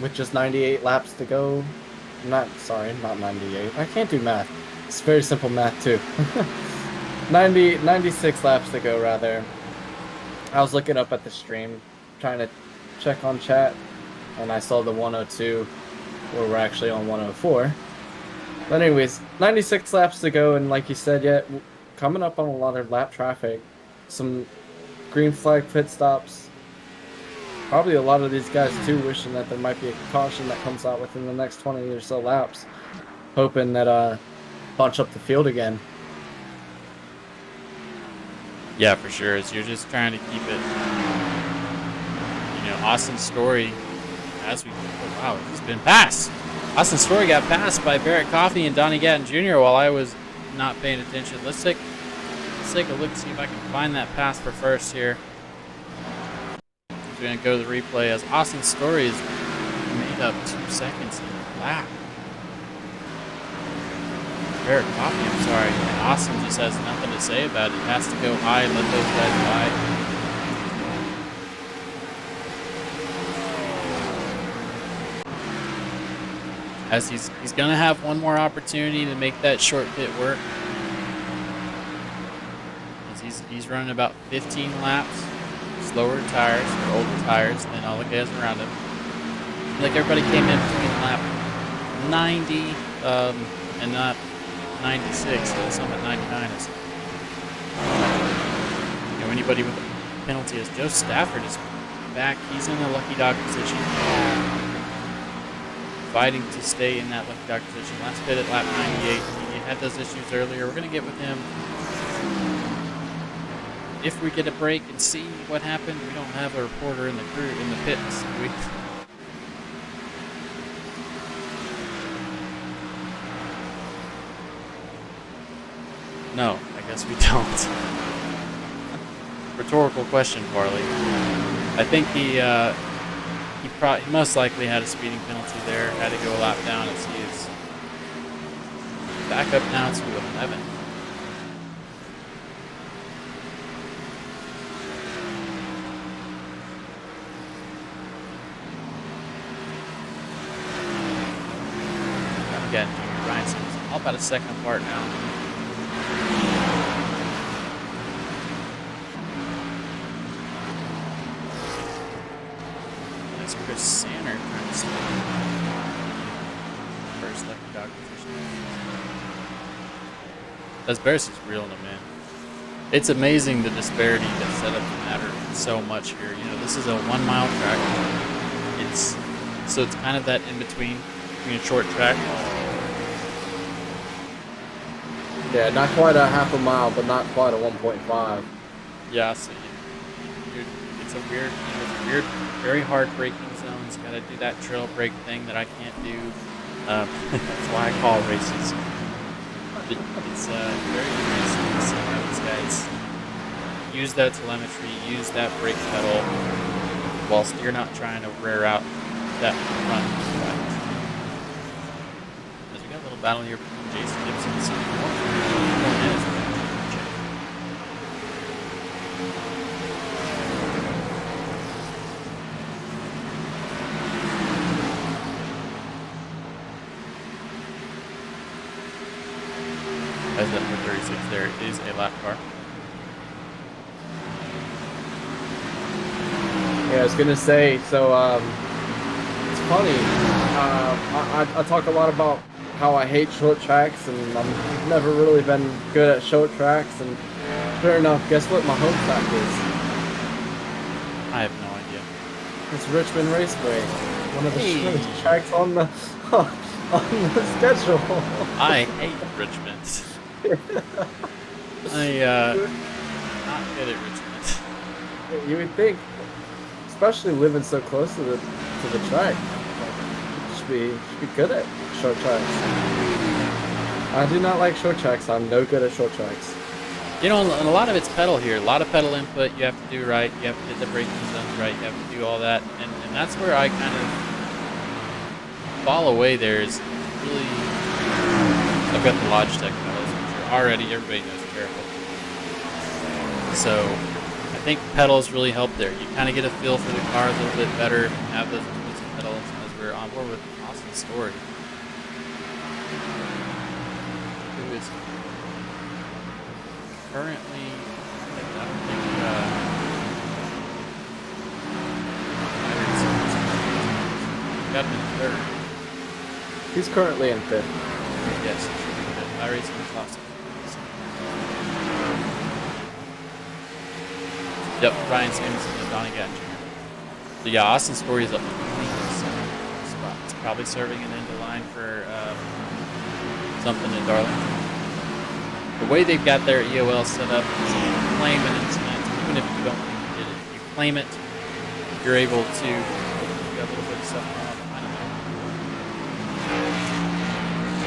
with just 98 laps to go. Not 98. I can't do math. It's very simple math, too. 96 laps to go, rather. I was looking up at the stream, trying to check on chat, and I saw the 102, where we're actually on 104. But anyways, 96 laps to go, and like you said, coming up on a lot of lap traffic. Some green flag pit stops. Probably a lot of these guys, too, wishing that there might be a caution that comes out within the next 20 or so laps. Hoping that, bunch up the field again. Yeah, for sure. You're just trying to keep it. You know, Austin Story, he's been passed. Austin Story got passed by Barrett Coffey and Donnie Gatton Jr. while I was not paying attention. Let's take a look, see if I can find that pass for first here. We're going to go to the replay as Austin Story is made up 2 seconds in the lap. Barrett Coffey, I'm sorry. And Austin just has nothing to say about it. He has to go high and let those guys by. As he's going to have one more opportunity to make that short pit work. As he's running about 15 laps. Slower tires, or older tires than all the guys around him. Like everybody came in between lap 90 and not 96, so some at 99 is. You know, anybody with a penalty as Joseph Stafford is back. He's in a lucky dog position. fighting to stay in that left dog position. Last pit at lap 98. He had those issues earlier. We're going to get with him. If we get a break and see what happened, we don't have a reporter in the crew in the pits. No, I guess we don't. Rhetorical question, Farley. I think he most likely had a speeding penalty there. Had to go a lap down as he is back up now to 11. Again, Ryan Simmons all about a second apart now. That's Chris Sanner trying to stay first left dog position. Asberus is reeling him in. It's amazing the disparity that set up the matter so much here. You know, this is a 1 mile track. It's kind of that in between a short track. Yeah, not quite a half a mile, but not quite a 1.5. Yeah, so it's a weird, very hard braking zones. Got to do that trail brake thing that I can't do. That's why I call races. It's very interesting to see how these guys use that telemetry, use that brake pedal, whilst you're not trying to rear out that front right. As we got a little battle here between Jason Gibson and Sonny Moore. As that number 36 there is a lap car. Yeah, I was gonna say. So it's funny. I talk a lot about how I hate short tracks, and I've never really been good at short tracks. And sure enough, guess what my home track is? I have no idea. It's Richmond Raceway, one of the shortest tracks on the schedule. I hate Richmond. Not good at Richmond. You would think, especially living so close to the track, should be good at short tracks. I do not like short tracks. I'm no good at short tracks. You know, and a lot of it's pedal here. A lot of pedal input you have to do right. You have to hit the braking zones right. You have to do all that. And that's where I kind of fall away there is really... I've got the Logitech pedals, which are already, everybody knows, terrible. So I think pedals really help there. You kind of get a feel for the car a little bit better if you have those exclusive pedals as we're on board with Austin Story. Who is currently, I don't think got him in third. He's currently in fifth. Yes, it should be good. Larry's in the classic. Yep, Ryan Simmons and Donnie Gatton Jr. So yeah, Austin Story is up to 27 spots. Probably serving an end of line for something in Darlington. The way they've got their EOL set up is you can claim an incident, even if you don't think you did it. If you claim it, you're able to. You got a little bit of stuff going on behind them.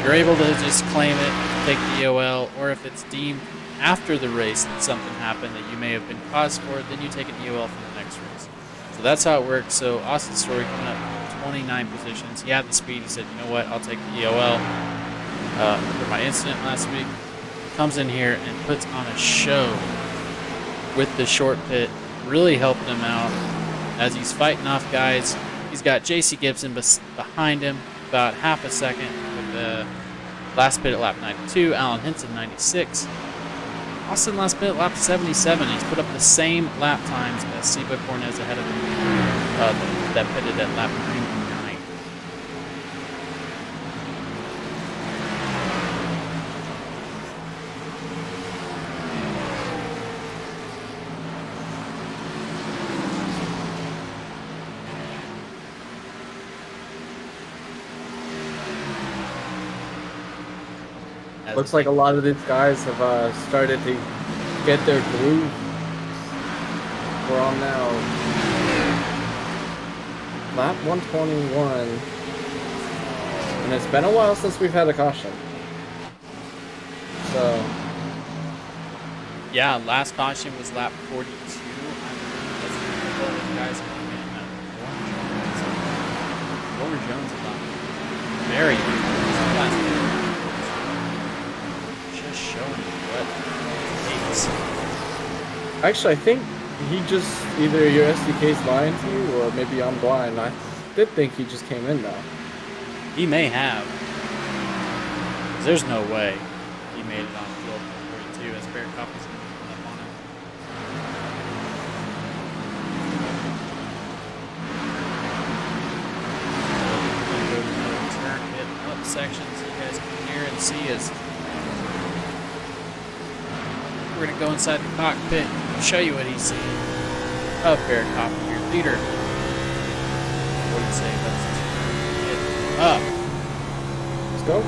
You're able to just claim it, take the EOL, or if it's deemed after the race that something happened that you may have been caused for, then you take an EOL for the next race. So that's how it works. So Austin Story coming up 29 positions. He had the speed. He said, you know what, I'll take the EOL for my incident last week. Comes in here and puts on a show with the short pit. Really helped him out as he's fighting off guys. He's got JC Gibson behind him about half a second with the last pit at lap 92. Alan Hinson 96. Austin last pit at lap 77. He's put up the same lap times as Seba Cornez ahead of him that pitted at lap 99. Looks like a lot of these guys have started to get their groove. We're on now lap 121, and it's been a while since we've had a caution. So Yeah, last caution was lap 42. The guys came in. Lower Jones is on very just showing what it takes. actually, I think he just either your SDK's lying to you or maybe I'm blind. I did think he just came in though. He may have. 'Cause there's no way he made it on field 42 as Bear Cup is up on it. Turn it up section so you guys can hear and see us. We're gonna go inside the cockpit and show you what he's seeing. Up, Bear Cop, your leader. What do you say? Let's get up. Let's go.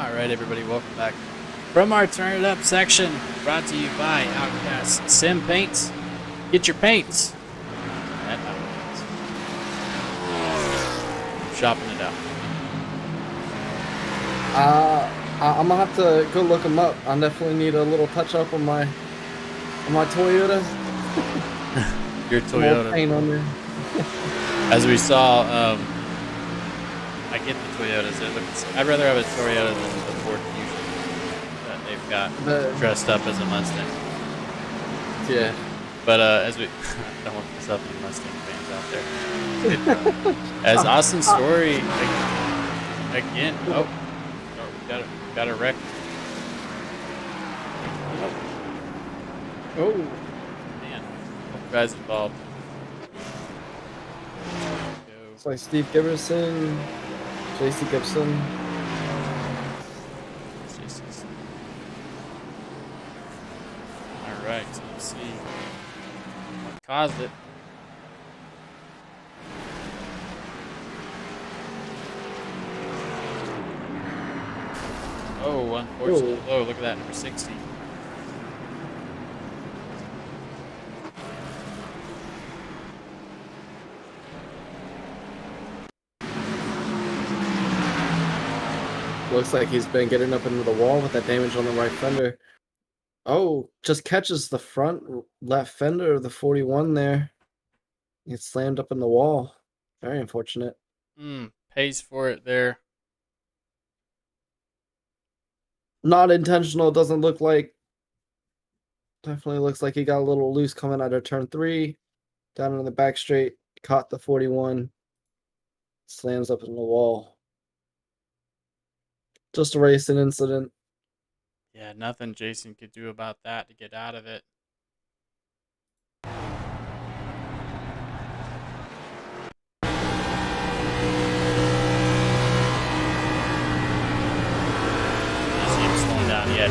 All right, everybody, welcome back from our Turn It Up section, brought to you by OutCast Sim Paints. Get your paints at OutCast. Shopping it out. I'm gonna have to go look them up. I definitely need a little touch up on my Toyota. Your More paint Toyota. on there. As we saw, I get the Toyotas. I'd rather have a Toyota than the Ford Fusion that they've got dressed up as a Mustang. Yeah. But as we, I don't want myself any Mustang fans out there. As Austin's story again. Oh, we got a wreck. Oh. Man, both guys involved. It's like Steve Giberson, JC Gibson. All right, so let's see what caused it. Oh, unfortunately. Oh, look at that, number 60. Looks like he's been getting up into the wall with that damage on the right fender. Oh, just catches the front left fender of the 41 there. He slammed up in the wall. Very unfortunate. Pays for it there. Not intentional, doesn't look like. Definitely looks like he got a little loose coming out of turn 3. Down in the back straight. Caught the 41. Slams up in the wall. Just a racing incident. Yeah, nothing Jason could do about that to get out of it. You see him slowing down yet.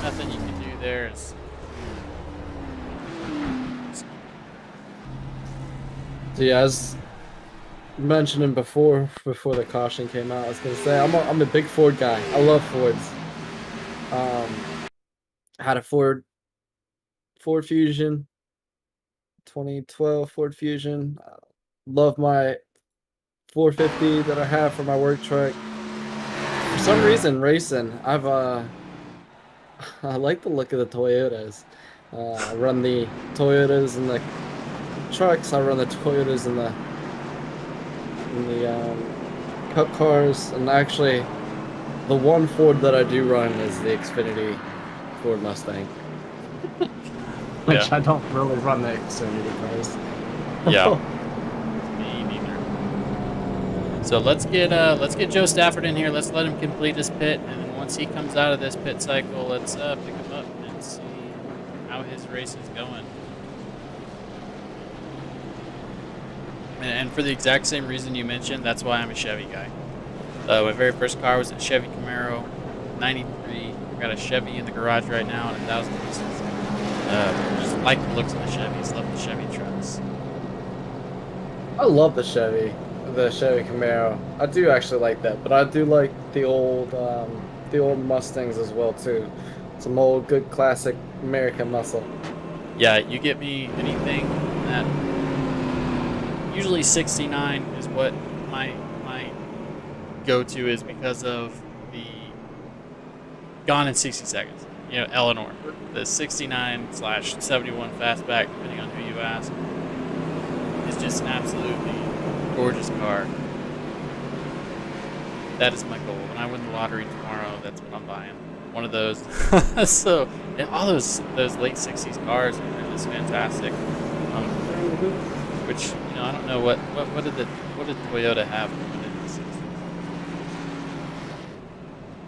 Nothing you can do there is. So yeah, as mentioning before the caution came out, I was gonna say I'm a big Ford guy. I love Fords. Had a Ford Fusion, 2012 Ford Fusion. Love my 450 that I have for my work truck. For some reason, racing, I like the look of the Toyotas. I run the Toyotas and the trucks. I run the Toyotas and the Cup cars, and actually the one Ford that I do run is the Xfinity Ford Mustang. Which I don't really run the Xfinity cars. Yeah. Me neither. So let's get Joe Stafford in here. Let's let him complete his pit, and then once he comes out of this pit cycle, let's pick him up and see how his race is going. And for the exact same reason you mentioned, that's why I'm a Chevy guy. My very first car was a Chevy Camaro, 93. I've got a Chevy in the garage right now and 1,000 pieces. Just like the looks of the Chevys, love the Chevy trucks. I love the Chevy Camaro. I do actually like that, but I do like the old Mustangs as well too. Some old good classic American muscle. Yeah, you get me anything that. Usually 69 is what my go-to is because of the Gone in 60 Seconds. You know, Eleanor. The 69/71 fastback, depending on who you ask, is just an absolutely gorgeous car. That is my goal. When I win the lottery tomorrow, that's what I'm buying. One of those. So, and all those late 60s cars are just fantastic. Which, you know, I don't know what did Toyota have in the 60s?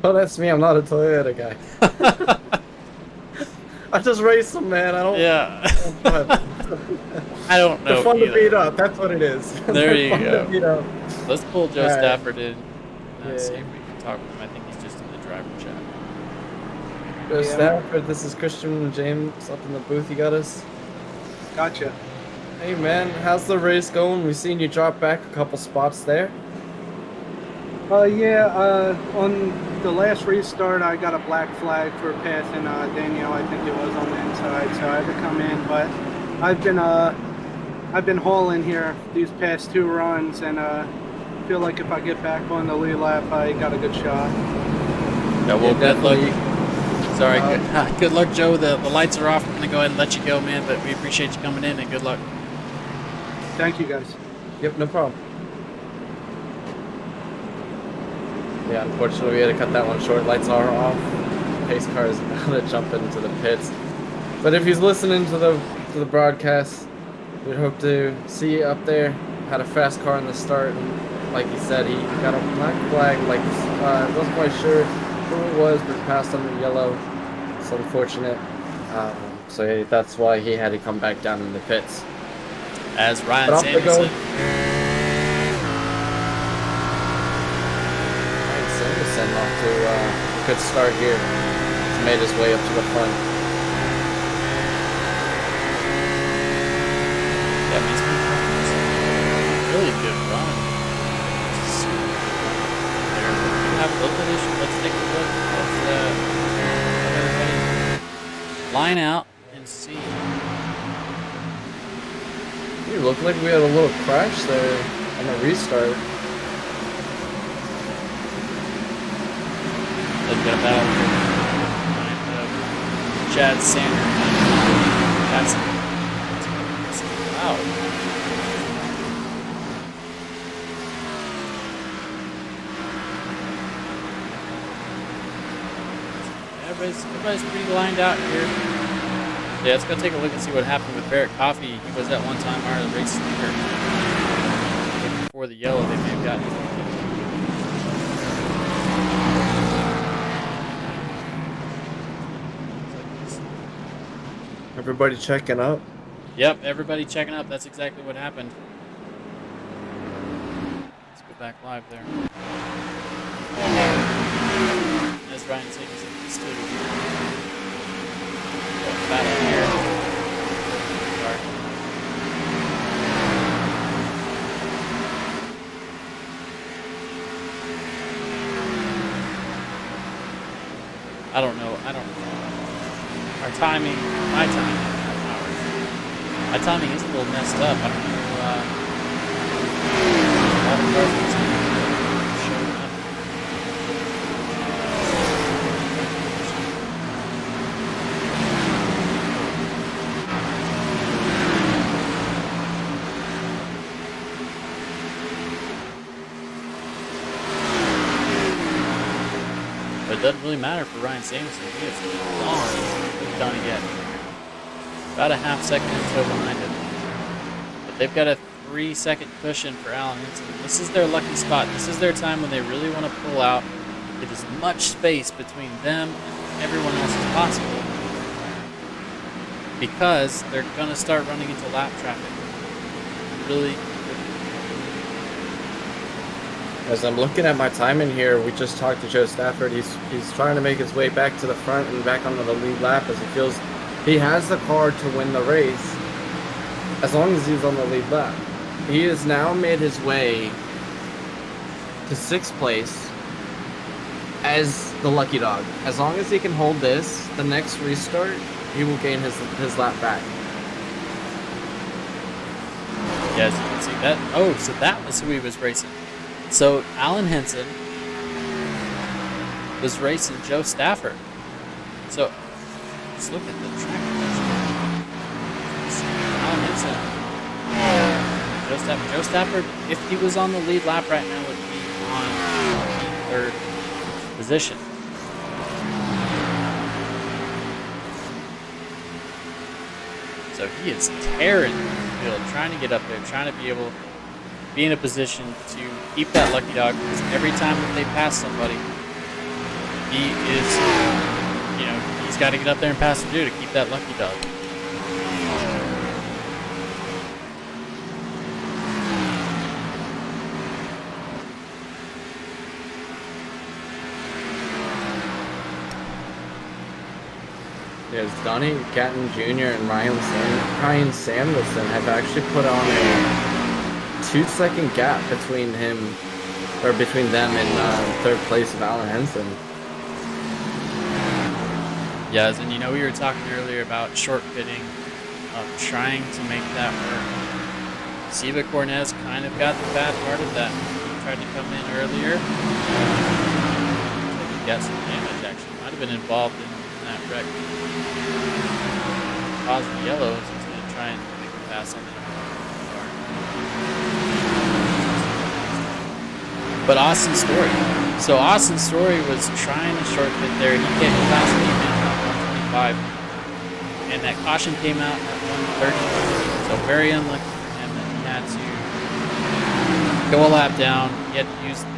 Oh, that's me. I'm not a Toyota guy. I just race them, man. I don't. Yeah. I don't know. They're fun either. to beat up. That's what it is. There you go. To beat up. Let's pull Joe Stafford in. Yeah. See if we can talk with him. I think he's just in the driver chat. Joe Stafford, this is Christian James up in the booth. You got us? Gotcha. Hey man, how's the race going? We've seen you drop back a couple spots there. Yeah, on the last restart, I got a black flag for passing Danielle. I think it was on the inside, so I had to come in. But I've been hauling here these past 2 runs, and feel like if I get back on the lead lap, I got a good shot. Yeah, well, Yeah, good luck. definitely. Sorry, good luck, Joe. The lights are off. I'm gonna go ahead and let you go, man. But we appreciate you coming in, and good luck. Thank you, guys. Yep, no problem. Yeah, unfortunately we had to cut that one short. Lights are off. Pace car is about to jump into the pits. But if he's listening to the broadcast, we hope to see you up there. Had a fast car in the start, and like he said, he got a black flag. Like wasn't quite sure who it was, but passed on the yellow. It's unfortunate. So that's why he had to come back down in the pits. As Ryan But off they go. Samuelson. Sanderson off to a good start here. He's made his way up to the front. Yeah, he's been a really good run. Super good run. There, we have a little bit of issue. Let's take a look. Let's let everybody line out and see. It looked like we had a little crash there on the restart. Let's get a battle behind Chad Sander. That's wow. Everybody's pretty lined out here. Yeah, let's go take a look and see what happened with Barrett Coffee. He was at one time our race leader. Before the yellow, they may have gotten. Everybody checking up. Yep, everybody checking up. That's exactly what happened. Let's go back live there. As Ryan said, he's still battle here. Sorry. I don't know. Our timing, my timing, my timing is a little messed up. I don't know. A lot of cars are showing up. But it doesn't really matter for Ryan Samuelson. He is gone. Done it yet. About a half second or so behind him. But they've got a 3-second cushion for Alan Hinson. This is their lucky spot. This is their time when they really want to pull out, get as much space between them and everyone else as possible. Because they're going to start running into lap traffic. Really. As I'm looking at my timing here, we just talked to Joe Stafford. He's trying to make his way back to the front and back onto the lead lap as he feels he has the car to win the race as long as he's on the lead lap. He has now made his way to 6th place as the lucky dog. As long as he can hold this, the next restart, he will gain his lap back. Yeah, as you can see that. Oh, so that was who he was racing. So Alan Hinson was racing Joe Stafford. So let's look at the track. Alan Hinson, Joe Stafford, if he was on the lead lap right now, would be on the 3rd position. So he is tearing the field, trying to get up there, trying to be able to be in a position to keep that lucky dog, because every time that they pass somebody, he is, he's got to get up there and pass him to keep that lucky dog. is Donnie Gatton Jr. and Ryan Samuelson have actually put on a 2-second gap between them and third place of Alan Henson. Yes, and we were talking earlier about short pitting, trying to make that work. Siva Cornez kind of got the bad part of that. He tried to come in earlier. He got some damage, actually. Might have been involved in that wreck. Caused the yellows. He's going to try and make a pass on the car. But Austin Story. So Austin Story was trying to short pit there. He came last came in at 125. And that caution came out at 130. So very unlucky for him that he had to go a lap down. He had to use the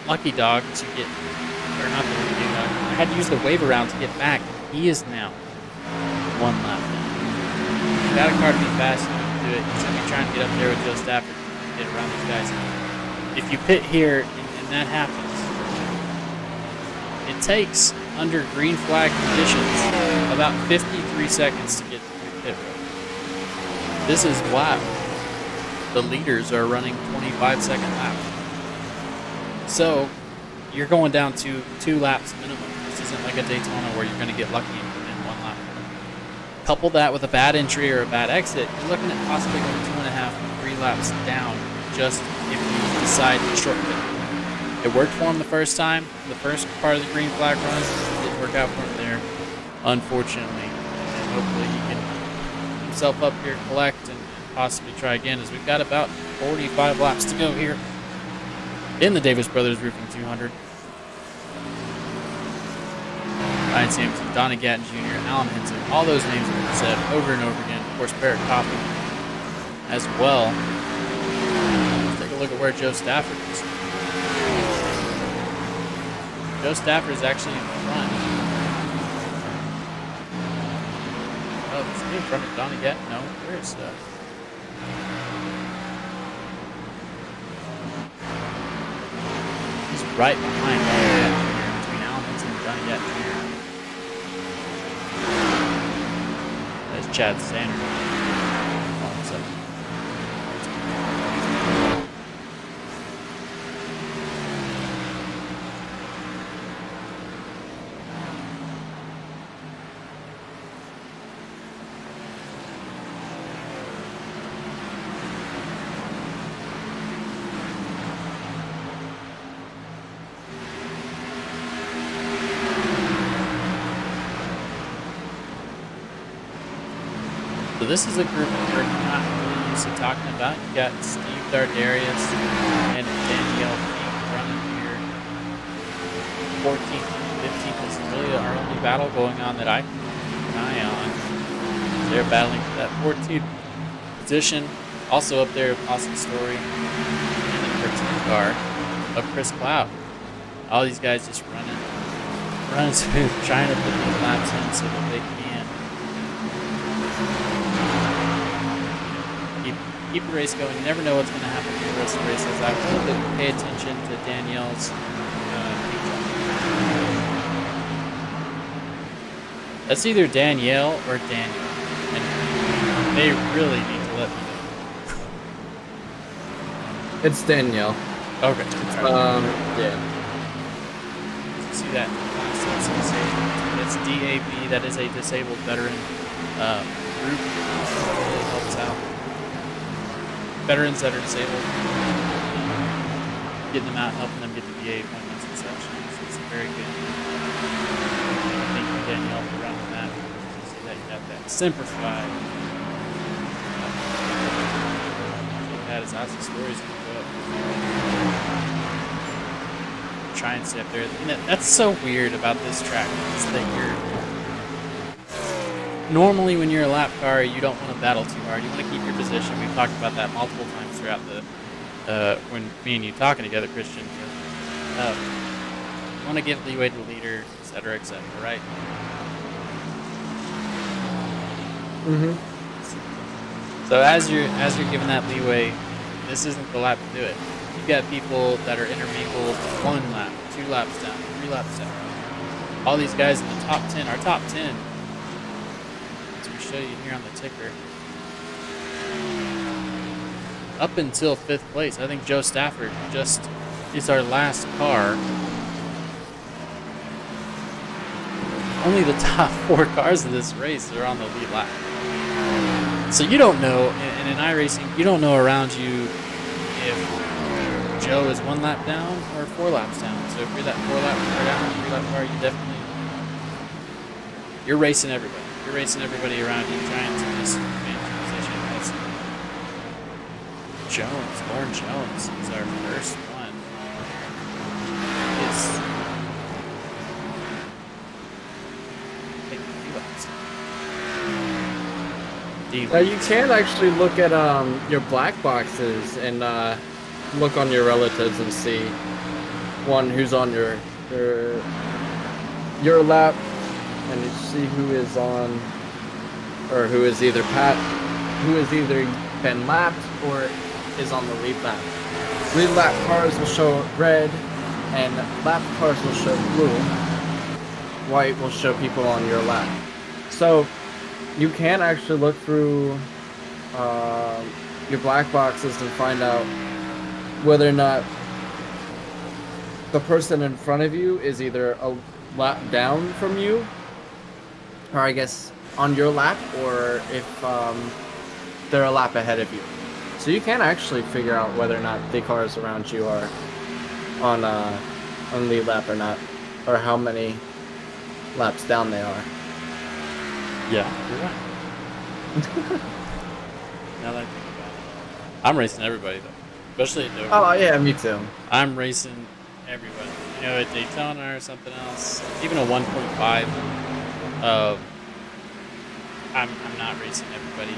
lucky dog to get, or not the lucky dog, I had to use the wave around to get back. He is now 1 lap down. You got a car to be fast, you can do it. He's going to be trying to get up there with Joe Stafford to get around these guys. If you pit here and that happens, it takes, under green flag conditions, about 53 seconds to get through pit road. This is wild. The leaders are running 25-second laps. So, you're going down to 2 laps minimum. This isn't like a Daytona where you're going to get lucky and come in 1 lap. Couple that with a bad entry or a bad exit, you're looking at possibly going 2.5, 3 laps down just if you decide to short pit. It worked for him the first time, the first part of the green flag run. It didn't work out for him there, unfortunately. And hopefully he can get himself up here, collect, and possibly try again, as we've got about 45 laps to go here in the Davis Brothers Roofing 200. Ryan Sampson, Donnie Gatton Jr., Alan Henson, all those names have been said over and over again. Of course, Barrett Coffey as well. Let's take a look at where Joe Stafford is. Joe Stafford is actually in front. Oh, is he in front of Donnie Gatton? No, where is He's right behind Donnie Gatton Jr., between Alan Henson and Donnie Gatton Jr. There's Chad Sanders. Hold on a second. So this is a group that we're not really used to talking about. You got Steve Dardarius and Danielle Fink running here. 14th and 15th is really our only battle going on that I can keep an eye on. They're battling for that 14th position. Also up there, Austin Story and the 13th car of Chris Cloud. All these guys just running smooth, trying to put these laps in so that they can keep the race going. You never know what's going to happen in the rest of the race. As I will pay attention to Danielle's that's either Danielle or Daniel, and they really need to let me know. It's Danielle. Okay. Yeah. See that? It's DAB. That is a disabled veteran group. Really helps out veterans that are disabled, getting them out, helping them get the VA appointments and such. It's very good. Thank you, Danielle, for running that. You see that you got that simplified. That is awesome. Stories going to go up. Try and stay up there. And that's so weird about this track is that normally when you're a lap car, you don't want to battle too hard. You want to keep your position. We've talked about that multiple times throughout when me and you talking together, Christian. You want to give leeway to the leader, et cetera, right? Mm-hmm. So as you're giving that leeway, this isn't the lap to do it. You've got people that are intermingled 1 lap, 2 laps down, 3 laps down. all these guys in the top 10, our top 10, as we show you here on the ticker, up until 5th place, I think Joe Stafford just is our last car. Only the top 4 cars of this race are on the lead lap. So you don't know, in iRacing, you don't know around you if Joe is 1 lap down or 4 laps down. So if you're that 4 lap car down, 3 lap car, you're racing everybody. You're racing everybody around you, trying to just advance your position. That's Lauren Jones is our first one. Is taking a few laps. Now you can actually look at your black boxes and look on your relatives and see who's on your lap, and you see who is on, or who is either been lapped or is on the lead lap. Lead lap cars will show red, and lap cars will show blue. White will show people on your lap. So you can actually look through your black boxes and find out whether or not the person in front of you is either a lap down from you, or I guess on your lap, or if they're a lap ahead of you. So you can actually figure out whether or not the cars around you are on lead lap or not, or how many laps down they are. Yeah, you're right. Now that I think about it, I'm racing everybody though, especially at Dover. Oh yeah, me too. I'm racing everybody. You know, at Daytona or something else, even a 1.5. I'm not racing everybody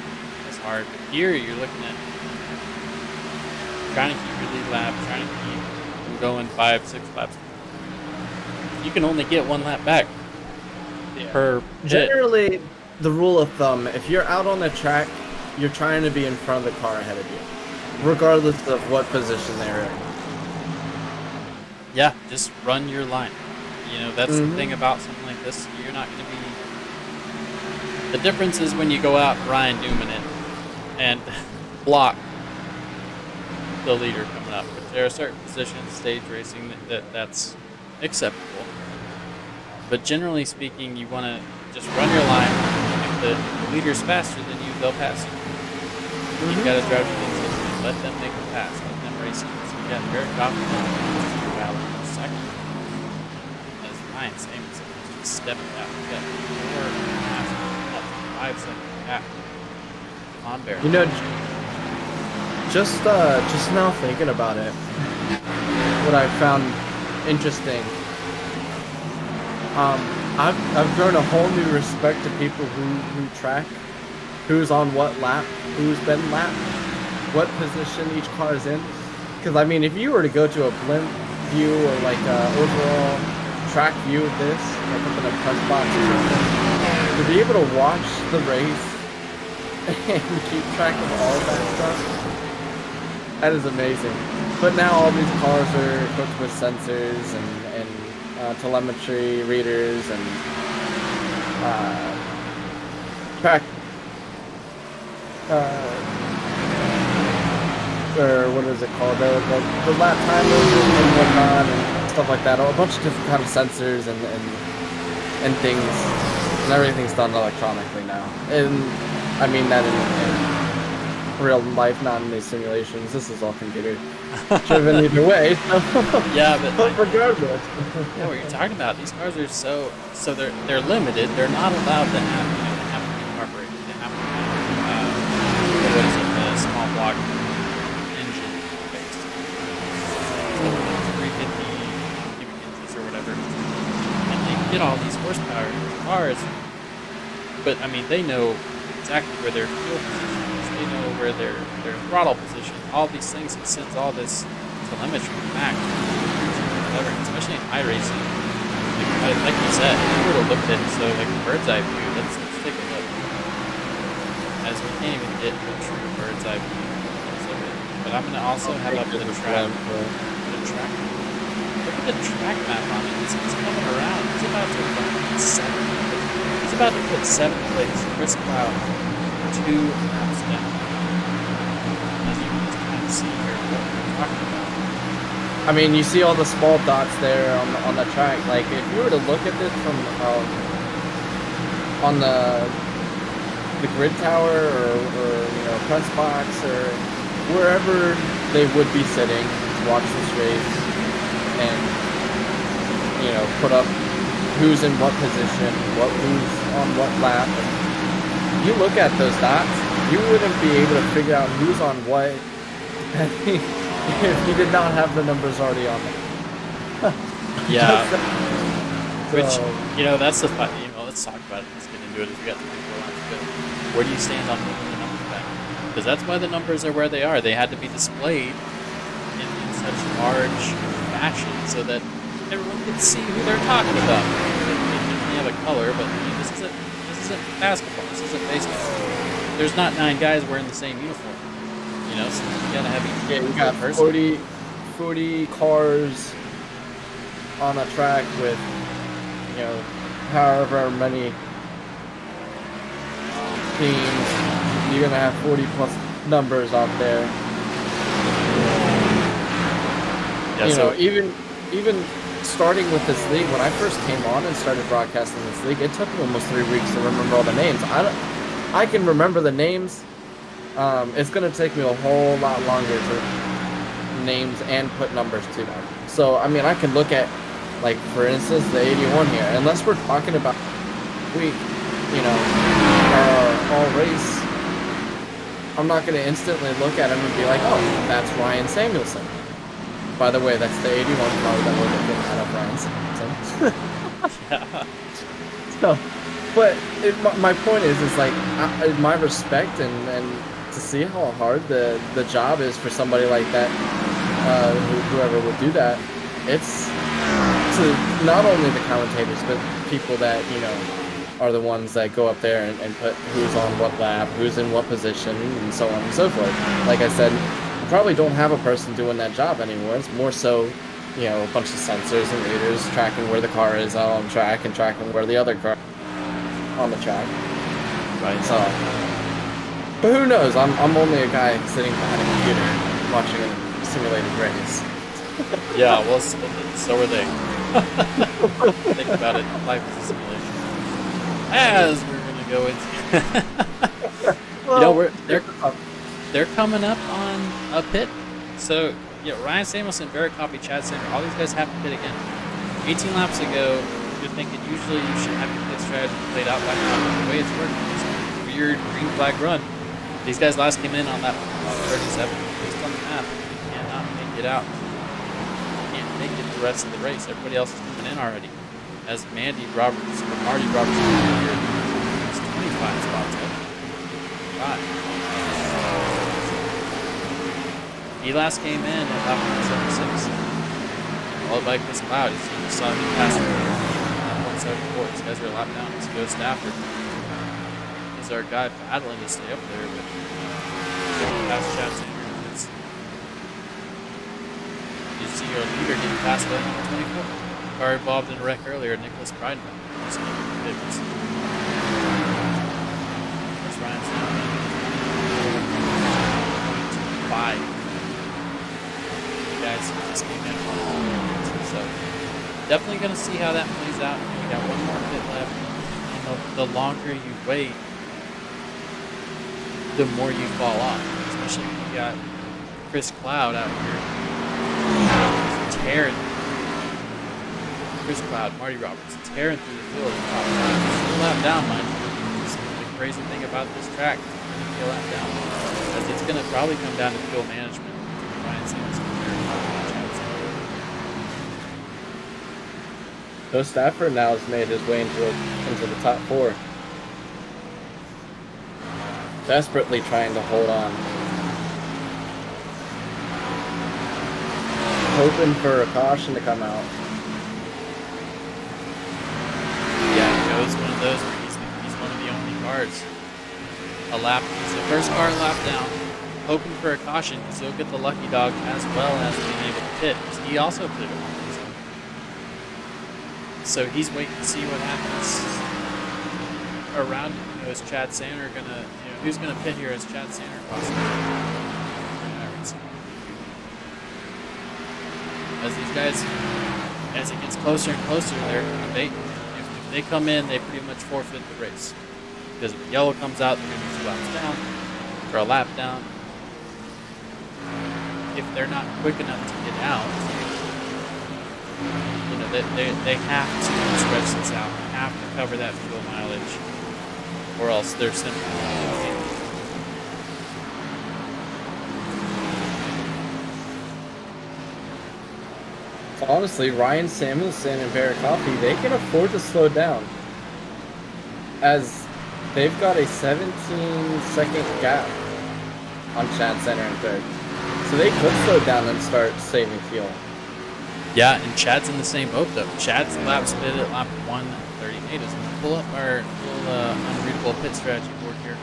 as hard. But here, you're looking at trying to keep your lead lap, trying to keep them going 5-6 laps. You can only get 1 lap back per pit. Generally, the rule of thumb, if you're out on the track, you're trying to be in front of the car ahead of you, regardless of what position they're in. Yeah, just run your line. You know, that's the thing about something like this. You're not going to be... The difference is when you go out Ryan Newman it and block the leader coming up. But there are certain positions, stage racing, that's acceptable. But generally speaking, you want to just run your line. If the leader's faster than you, they'll pass you. You've got to drive your things in. Let them make a pass. Let them race you. So we got Eric Goffman in second. As Ryan Samuels just stepping out. We got 5 second gap on Barry. You know, just now thinking about it, what I found interesting, I've grown a whole new respect to people who track, who's on what lap, who's been lapped, what position each car is in. Because I mean, if you were to go to a blimp view or like overall track view of this, like up in a press box or something, to be able to watch the race and keep track of all of that stuff, that is amazing. But now all these cars are equipped with sensors and telemetry readers and track, or what is it called? The lap timers and whatnot and stuff like that. A bunch of different kind of sensors and things. And everything's done electronically now. And I mean that in real life, not in these simulations. This is all computer driven either way. Yeah, but regardless. Yeah, what you're talking about, these cars are so they're limited. They're not allowed to have, they have to be carbureted. They have to have what is it, the small block engine based 350 cubic inches or whatever, and they can get all these horsepower in these cars. But I mean, they know exactly where their fuel position is. They know where their throttle position. All these things, it sends all this telemetry back to whatever, especially in high racing. Like you said, if you were to look at it, so like a bird's eye view, let's take a look. As we can't even get a true bird's eye view. But I'm going to also have up the track. look at the track map on it. He's coming around. He's about to put seven. He's about to put seventh place. Chris Cloud, 2 laps down. As you can kind of see here what we're talking about. I mean, you see all the small dots there on the track. Like, if you were to look at this from on the grid tower or press box or wherever they would be sitting to watch this race and put up who's in what position, who's on what lap. And you look at those dots, you wouldn't be able to figure out who's on what if you did not have the numbers already on there. Yeah. Which, that's the fun. Let's talk about it. Let's get into it as we got 24 laps to go. Where do you stand on moving the numbers back? Because that's why the numbers are where they are. They had to be displayed in such large fashion so that everyone could see who they're talking about. They definitely have a color, but this isn't basketball. This isn't baseball. There's not 9 guys wearing the same uniform. So you gotta have each you got 40 cars on a track with, however many teams. You're gonna have 40 plus numbers out there. Yeah, even starting with this league, when I first came on and started broadcasting this league, it took me almost 3 weeks to remember all the names. I can remember the names. It's going to take me a whole lot longer to names and put numbers to them. So, I mean, I can look at, like, for instance, the 81 here. Unless we're talking about week, all race, I'm not going to instantly look at him and be like, oh, that's Ryan Samuelson. By the way, that's the 81 car that we're looking at of Ryan Samuelson. yeah. So, but my point is like, my respect and to see how hard the job is for somebody like that, whoever would do that, it's to not only the commentators, but people that, are the ones that go up there and put who's on what lap, who's in what position, and so on and so forth. Like I said, you probably don't have a person doing that job anymore. It's more so, a bunch of sensors and readers tracking where the car is on track and tracking where the other car on the track. Right. So, but who knows? I'm only a guy sitting behind a computer watching a simulated race. Yeah, well, so are they. Think about it. Life is a simulation. As we're gonna go into, they're coming up on a pit. So Ryan Samuelson, Barrett Coffey, Chad Sander, all these guys have to pit again. 18 laps ago, you're thinking usually you should have your pit strategy played out by now. The way it's working is a weird green flag run. These guys last came in on that 37. Based on the map, you cannot make it out. You can't make it the rest of the race. Everybody else is coming in already. As Marty Roberts here, is 25 spots up. 5. He last came in at lap 176. Followed by Chris Cloud. You saw him pass at 174. These guys are a lap down. It's Joseph Stafford. Is our guy battling to stay up there, but past Chad Sanders. You see your leader getting passed by number 24. Car involved in a wreck earlier, Nicholas Brydenman. That's Ryan's now. 5. You guys just came in. So definitely going to see how that plays out. We got one more pit left. And the longer you wait, the more you fall off. Especially when you got Chris Cloud out here tearing. Chris Cloud, Marty Roberts, tearing through the field. Still lap down, mind you. The crazy thing about this track is still lap down. Because it's going to probably come down to fuel management. Ryan Samuelson So Stafford now has made his way into the top 4. Desperately trying to hold on. Hoping for a caution to come out. Yeah, Joe's one of those where he's one of the only cars. He's the first car lap down, hoping for a caution because he'll get the lucky dog as well as being able to pit. He also pitted on So he's waiting to see what happens around him. You know, is Chad Sander gonna, who's gonna pit here? Is Chad Sander possibly? As these guys, as it gets closer and closer, if they come in, they pretty much forfeit the race. Because if the yellow comes out, they're going to be 2 laps down, or a lap down. If they're not quick enough to get out, they have to stretch this out. They have to cover that fuel mileage, or else they're simply not going to. Honestly, Ryan Samuelson and Barrett Coffey, they can afford to slow down, as they've got a 17-second gap on Chad Center and third. So they could slow down and start saving fuel. Yeah, and Chad's in the same boat, though. Chad's lap split at lap 138. Is going to pull up our little unreadable pit strategy board here.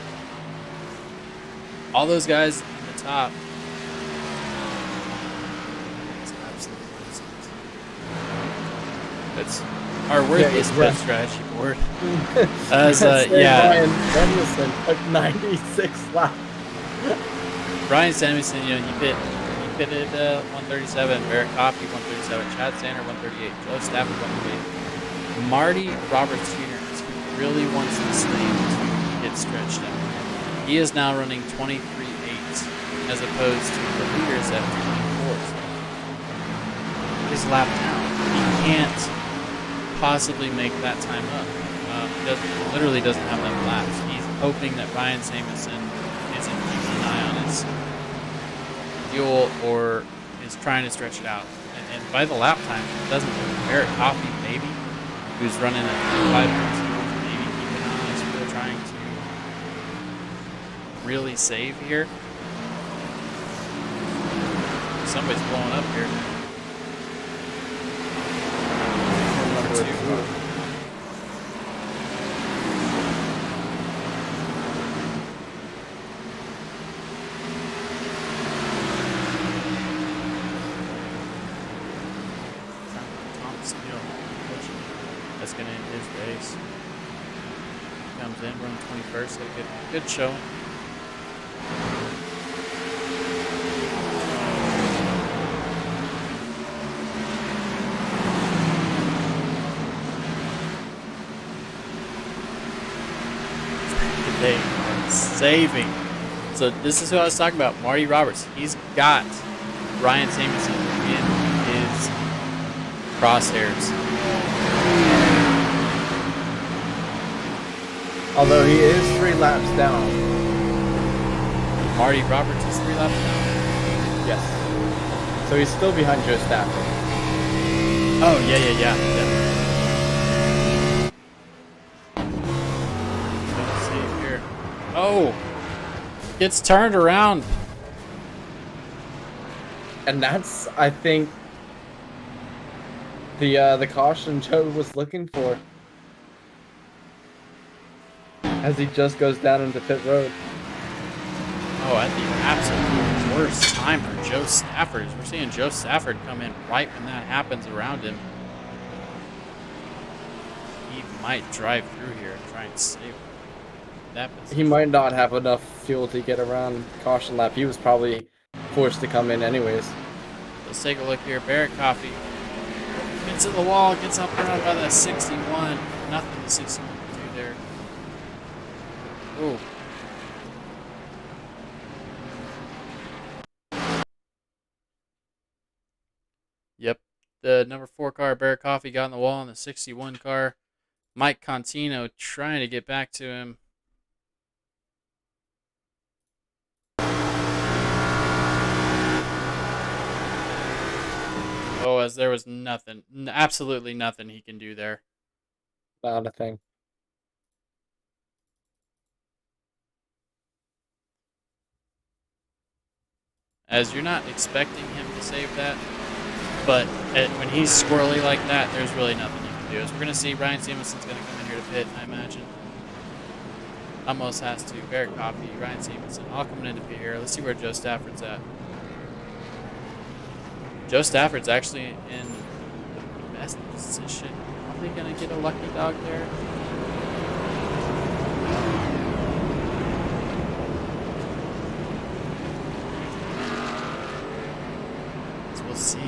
All those guys in the top. That's our worthiest pit strategy board. As Ryan Samuelson took 96 laps. Ryan Samuelson, he pitted 137. Barrett Coffey 137. Chad Sander 138. Joe Stafford 138. Marty Roberts Jr. who really wants this thing to get stretched out. He is now running 23.8 as opposed to the leaders at 24. His lap down. He can't possibly make that time up. He literally doesn't have enough laps. He's hoping that Ryan Samuelson isn't keeping an eye on his fuel or is trying to stretch it out. And by the lap time, it doesn't work. Barrett Coffey, maybe, who's running at 5 minutes, maybe keeping an eye on his fuel, trying to really save here. Somebody's blowing up here. That's going to end his race. Comes in, running 21st, so good showing. They are saving. So this is who I was talking about, Marty Roberts. He's got Ryan Samuelson in his crosshairs. Although he is 3 laps down. Marty Roberts is 3 laps down? Yes. So he's still behind Joe Stafford. Oh, yeah. Let's see here. Oh! Gets turned around. And that's, I think, the caution Joe was looking for. As he just goes down into pit road. Oh, at the absolute worst time for Joe Stafford. We're seeing Joe Stafford come in right when that happens around him. He might drive through here and try and save that position. He might not have enough fuel to get around caution lap. He was probably forced to come in anyways. Let's take a look here. Barrett Coffey gets to the wall, gets up around by the 61. Nothing the 61 can do there. Ooh. Yep. The number 4 car, Barrett Coffey, got on the wall on the 61 car. Mike Contino trying to get back to him. Oh, as there was nothing, absolutely nothing he can do there. Not a thing. As you're not expecting him to save that, but when he's squirrely like that, there's really nothing you can do. As we're going to see, Ryan Stevenson's going to come in here to pit, I imagine. Almost has to. Barrett Coffey, Ryan Stevenson, all coming in to pit here. Let's see where Joe Stafford's at. Joe Stafford's actually in the best position probably going to get a lucky dog there. So we'll see.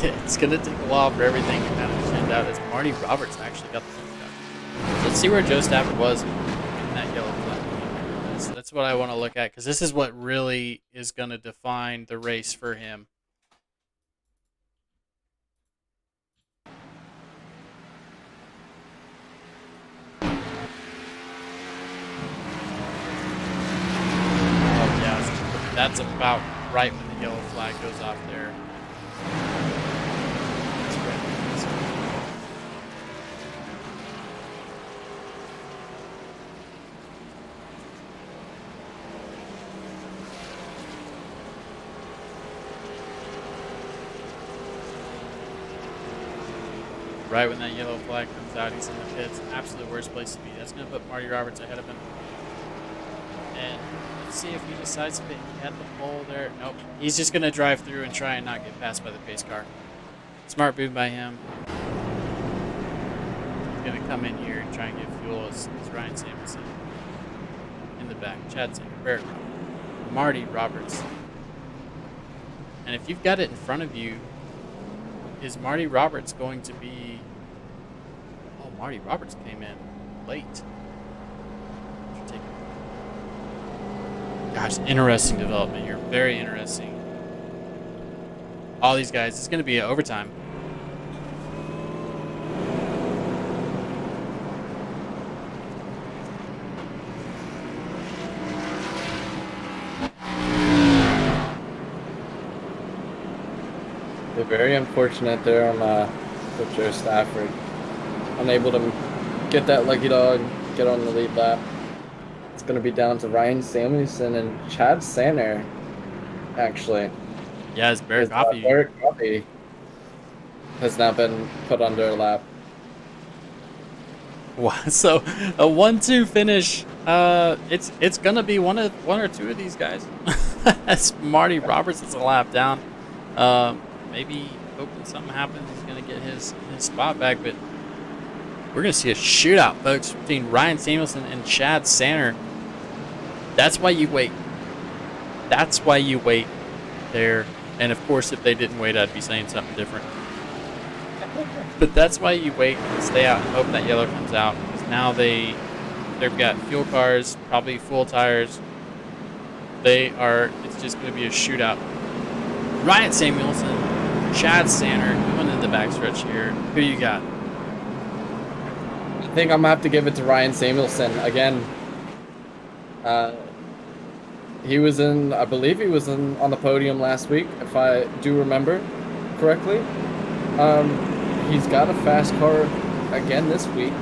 It's going to take a while for everything to kind of shake out as Marty Roberts actually got the first dog. So let's see where Joe Stafford was in that yellow flag. That's what I want to look at, because this is what really is going to define the race for him. That's about right when the yellow flag goes off there. Right when that yellow flag comes out, he's in the pits. Absolute worst place to be. That's going to put Marty Roberts ahead of him. And let's see if he decides to pit. He had the pole there. Nope. He's just going to drive through and try and not get passed by the pace car. Smart move by him. He's going to come in here and try and get fuel as Ryan Samuelson in the back. Chad Singer, Barrett, Marty Roberts. And if you've got it in front of you, is Marty Roberts going to be... Oh, Marty Roberts came in late. Gosh, interesting development here. Very interesting. All these guys, it's going to be overtime. They're very unfortunate there on with Joe Stafford. Unable to get that lucky dog, get on the lead lap. It's going to be down to Ryan Samuelson and Chad Sanner, actually. Yeah, it's Barrett Coffey. Barrett Coffey has now been put under a lap. Wow, so a 1-2 finish. It's going to be one or two of these guys. As Marty Roberts is a lap down. Maybe hoping something happens. He's going to get his spot back, but we're going to see a shootout, folks, between Ryan Samuelson and Chad Sanner. That's why you wait. That's why you wait there. And, of course, if they didn't wait, I'd be saying something different. But that's why you wait and stay out and hope that yellow comes out. Because now they've got fuel cars, probably full tires. It's just going to be a shootout. Ryan Samuelson, Chad Sanner going in the backstretch here. Who you got? I think I'm going to have to give it to Ryan Samuelson again. I believe he was on the podium last week, if I do remember correctly. He's got a fast car again this week.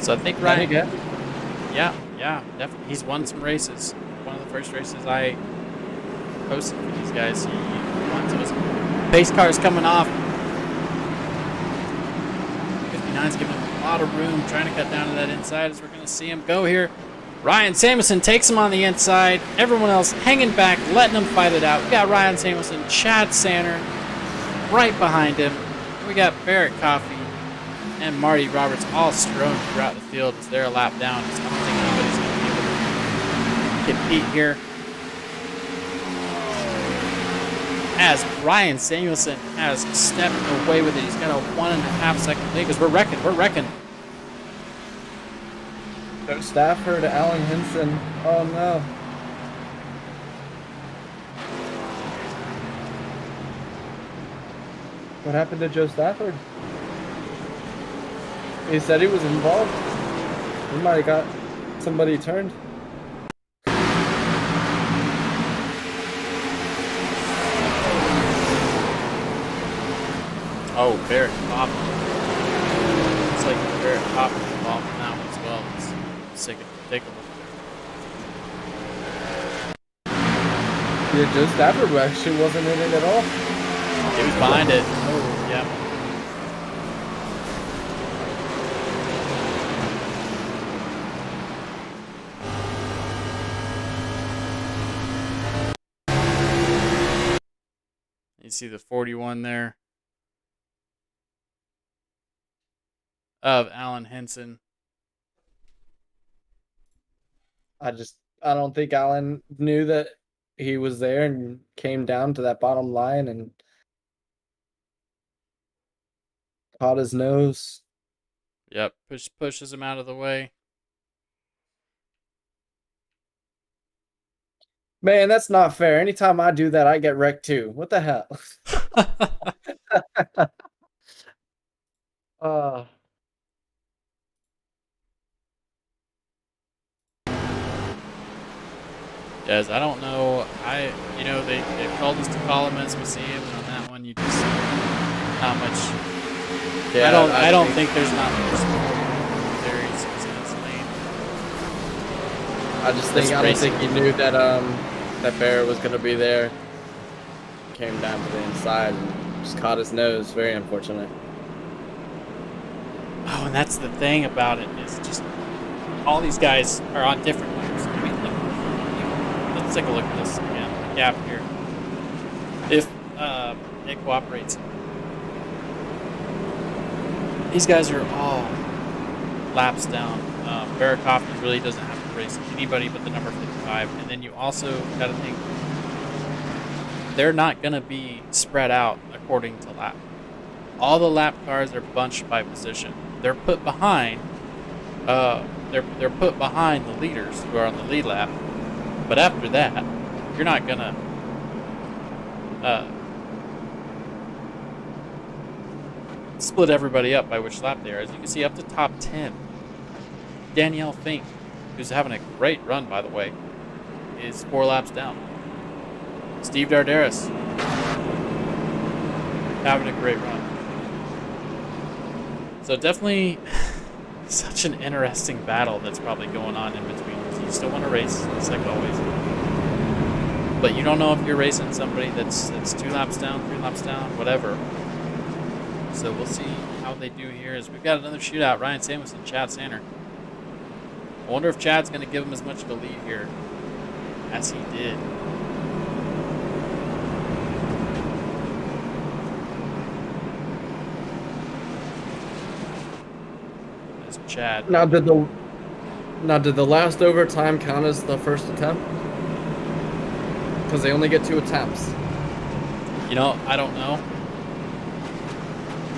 So I think Ryan, yeah, definitely. He's won some races. One of the first races I posted for these guys, he won those. Pace cars coming off. 59's giving him a lot of room, trying to cut down to that inside as we're going to see him go here. Ryan Samuelson takes him on the inside. Everyone else hanging back, letting him fight it out. We got Ryan Samuelson, Chad Sanner right behind him. We got Barrett Coffey and Marty Roberts all strewn throughout the field as they're a lap down. I don't think anybody's going to be able to compete here. As Ryan Samuelson has stepped away with it. He's got a 1.5 second lead because we're wrecking. Joe Stafford, Alan Hinson. Oh no. What happened to Joe Stafford? He said he was involved. He might have got somebody turned. Oh, Barrett Coffey. Looks like Barrett Coffey involved in that one as well. Let's take a look there. Yeah, Joe Stafford actually wasn't in it at all. He was behind it. Oh, yeah. You see the 41 there. of Alan Henson. I don't think Alan knew that he was there and came down to that bottom line and caught his nose. Yep, pushes him out of the way. Man, that's not fair. Anytime I do that, I get wrecked too. What the hell? uh, Yes, I don't know. They called us to call him as we see him, and on that one, you just not much. yeah, I don't think there's not much there. He's in his lane. I don't think he knew that that bear was gonna be there. Came down to the inside and just caught his nose. Very unfortunate. Oh, and that's the thing about it is just all these guys are on different lanes. I mean, let's take a look at this again. The gap here. If it cooperates, these guys are all laps down. Barrett Kaufman really doesn't have to race anybody but the number 55, and then you also got to think they're not going to be spread out according to lap. All the lap cars are bunched by position. They're put behind. They're put behind the leaders who are on the lead lap. But after that, you're not gonna split everybody up by which lap they are. As you can see, up to top 10, Danielle Fink, who's having a great run, by the way, is 4 laps down. Steve Darderis having a great run. So definitely such an interesting battle that's probably going on in between. You still want to race, it's like always. But you don't know if you're racing somebody that's 2 laps down, 3 laps down, whatever. So we'll see how they do here. As we've got another shootout, Ryan Samuelson, Chad Sanner. I wonder if Chad's going to give him as much of a lead here as he did. There's Chad. Now did the last overtime count as the first attempt? Because they only get 2 attempts. You know, I don't know.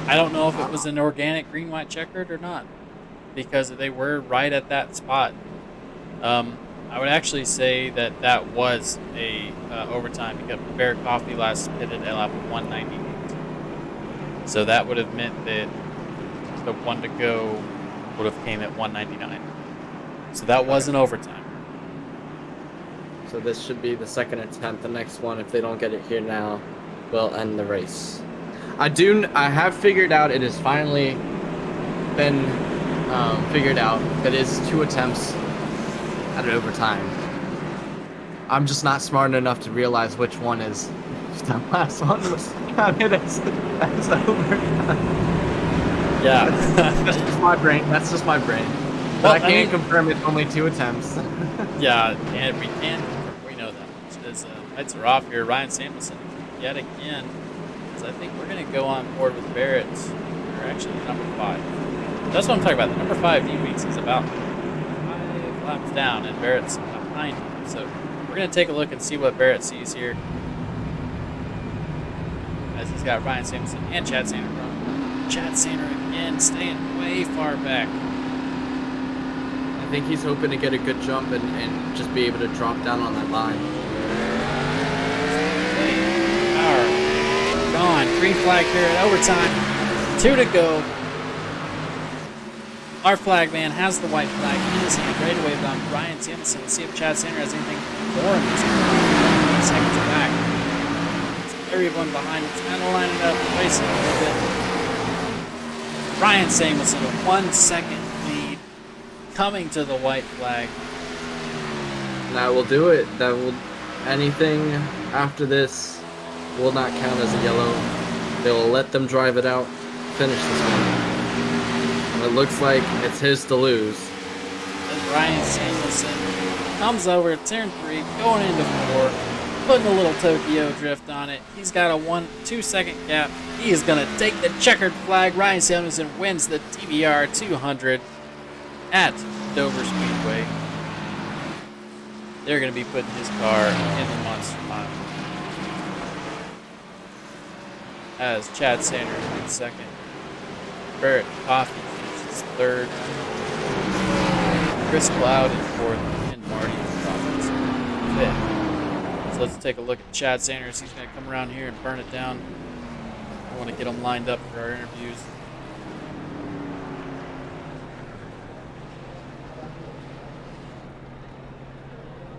I don't know if it was an organic green-white checkered or not, because they were right at that spot. I would actually say that was a overtime because Bear Coffee last pitted at lap 198. So that would have meant that the one to go would have came at 199. So that was an overtime. So this should be the second attempt. The next one, if they don't get it here now, will end the race. I have figured out, it has finally been figured out that it's 2 attempts at overtime. I'm just not smart enough to realize which one is the last one was counted as overtime. Yeah. That's just my brain. That's just my brain. But Well, I can't confirm it's only 2 attempts. Yeah, and we know that. As lights are off here, Ryan Samuelson yet again. So I think we're going to go on board with Barrett, or actually number 5. That's what I'm talking about. The number 5 D-Weeks is about 5 laps down, and Barrett's behind him. So we're going to take a look and see what Barrett sees here. As he's got Ryan Samuelson and Chad Sanner running. Chad Sanner again staying way far back. I think he's hoping to get a good jump and just be able to drop down on that line. Gone. Green flag here at overtime. 2 to go. Our flag man has the white flag in his hand, ready to wave it on Ryan Samuelson. Let's see if Chad Sanner has anything for him. 8 seconds back. There's everyone behind him. Trying to line it up, racing a little bit. Ryan Samuelson, a 1 second lead, coming to the white flag. That will do it. Anything after this will not count as a yellow. They will let them drive it out, finish this one. And it looks like it's his to lose. As Ryan Samuelson comes over turn 3, going into 4, putting a little Tokyo drift on it. He's got a 2 second gap. He is going to take the checkered flag. Ryan Samuelson wins the TBR 200 at Dover Speedway. They're going to be putting his car in the monster pile. As Chad Sanders wins second. Barrett Coffey finishes third. Chris Cloud in fourth. And Marty Robbins fifth. So let's take a look at Chad Sanders. He's going to come around here and burn it down. I want to get him lined up for our interviews.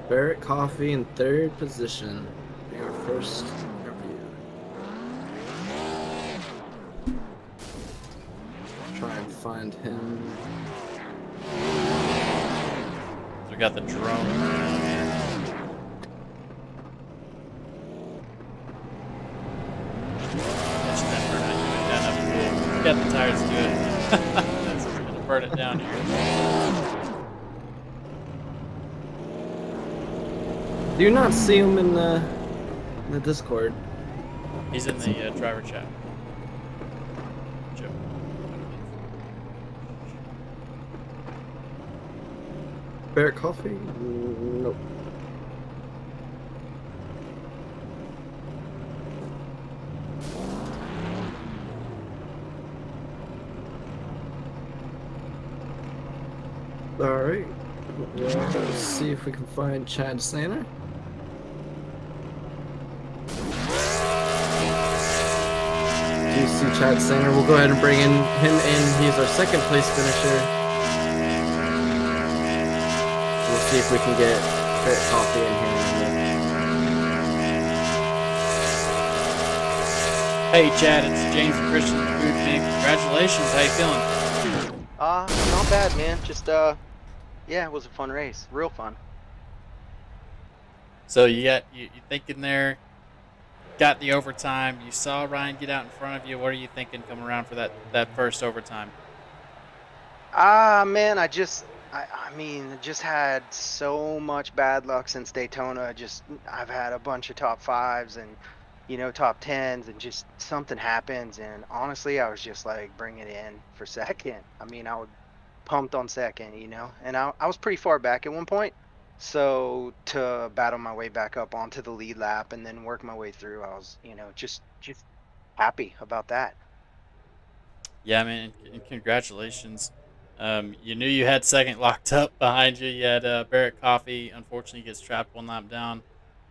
Barrett Coffey in third position. Our first interview. Try and find him. So we got the drone around here. Got the tires to it. We're gonna burn it down here. Do you not see him in the Discord? He's in the driver chat. Joe. Barrett Coffey? Nope. Alright. Let's see if we can find Chad Sanders. Do you see Chad Sanders? We'll go ahead and bring him in. He's our second place finisher. We'll see if we can get Barrett Coffey in here. Hey Chad, it's James and Christian from Booth, man. Congratulations. How you feeling? Not bad, man. Just yeah, it was a fun race. Real fun. So you thinking there, got the overtime. You saw Ryan get out in front of you. What are you thinking coming around for that first overtime? Man, I mean, just had so much bad luck since Daytona. I've had a bunch of top fives and, top tens, and just something happens. And honestly, I was just like, bring it in for second. I mean, I was pumped on second, and I was pretty far back at one point. So to battle my way back up onto the lead lap and then work my way through, I was, just happy about that. Yeah, man, and congratulations. You knew you had second locked up behind you. You had Barrett Coffey. Unfortunately, gets trapped one lap down.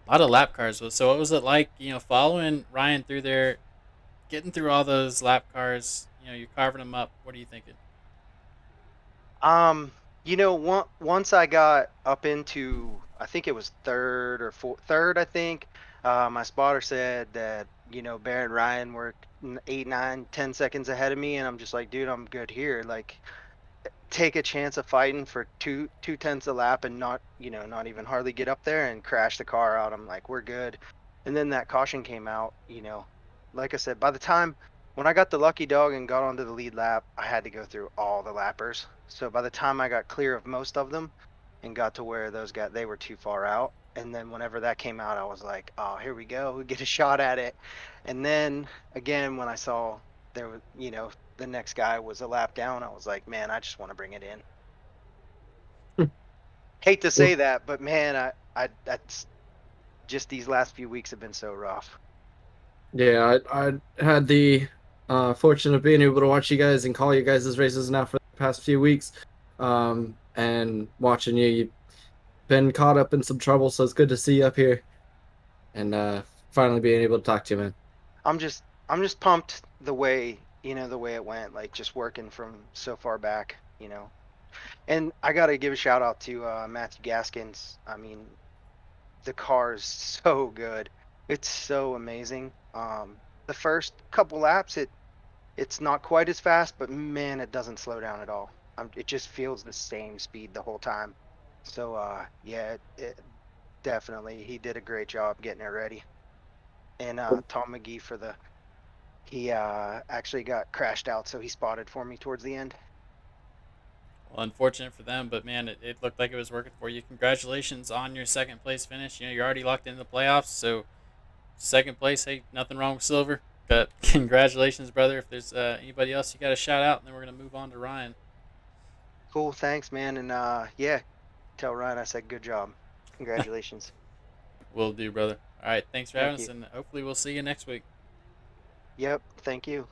A lot of lap cars. So what was it like, following Ryan through there, getting through all those lap cars? You're carving them up. What are you thinking? Once I got up into, I think it was third, I think, my spotter said that, Barrett and Ryan were 8, 9, 10 seconds ahead of me. And I'm just like, dude, I'm good here. Like, take a chance of fighting for two tenths a lap and not even hardly get up there and crash the car out. I'm like, we're good. And then that caution came out, like I said, by the time when I got the lucky dog and got onto the lead lap, I had to go through all the lappers. So by the time I got clear of most of them and got to where those guys, they were too far out. And then whenever that came out, I was like, oh, here we go. We get a shot at it. And then again, when I saw there was, the next guy was a lap down, I was like, man, I just want to bring it in. Hate to say that, but man, I that's just, these last few weeks have been so rough. Yeah, I had the fortune of being able to watch you guys and call you guys' races now for the past few weeks. And watching you've been caught up in some trouble, so it's good to see you up here and finally being able to talk to you, man. I'm just pumped the way it went, like just working from so far back, and I got to give a shout out to Matthew Gaskins. I mean, the car is so good. It's so amazing. The first couple laps, it's not quite as fast, but man, it doesn't slow down at all. It just feels the same speed the whole time. So yeah, it definitely, he did a great job getting it ready. And Tom McGee he actually got crashed out, so he spotted for me towards the end. Well, unfortunate for them, but man, it looked like it was working for you. Congratulations on your second place finish. You're already locked into the playoffs, so second place, hey, nothing wrong with silver. But congratulations, brother. If there's anybody else you got to shout out, and then we're gonna move on to Ryan. Cool, thanks, man. And yeah, tell Ryan I said good job. Congratulations. Will do, brother. All right, thanks for having Thank us, you. and hopefully we'll see you next week. Yep, thank you.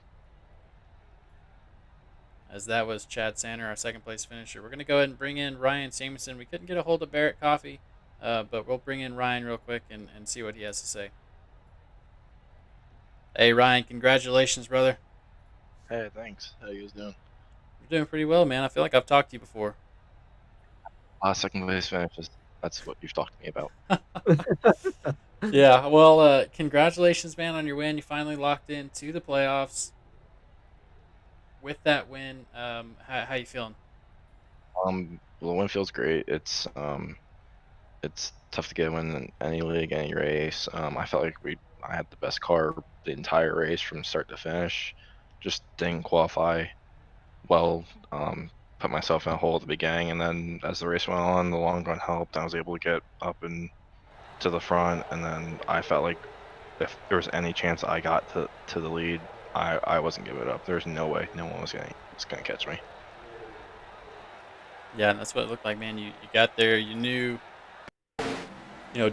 As that was Chad Sander, our second place finisher. We're gonna go ahead and bring in Ryan Samuelson. We couldn't get a hold of Barrett Coffee, but we'll bring in Ryan real quick and see what he has to say. Hey, Ryan, congratulations, brother. Hey, thanks. How you guys doing? You're doing pretty well, man. I feel like I've talked to you before. Second place finishes. That's what you've talked to me about. Yeah, well, congratulations, man, on your win. You finally locked into the playoffs. With that win, how you feeling? Well, the win feels great. It's tough to get a win in any league, any race. I felt like I had the best car the entire race from start to finish. Just didn't qualify well. Put myself in a hole at the beginning, and then as the race went on, the long run helped. I was able to get up and to the front, and then I felt like if there was any chance I got to the lead, I wasn't giving it up. There's no way no one was gonna catch me. Yeah, and that's what it looked like, man. You got there, you knew,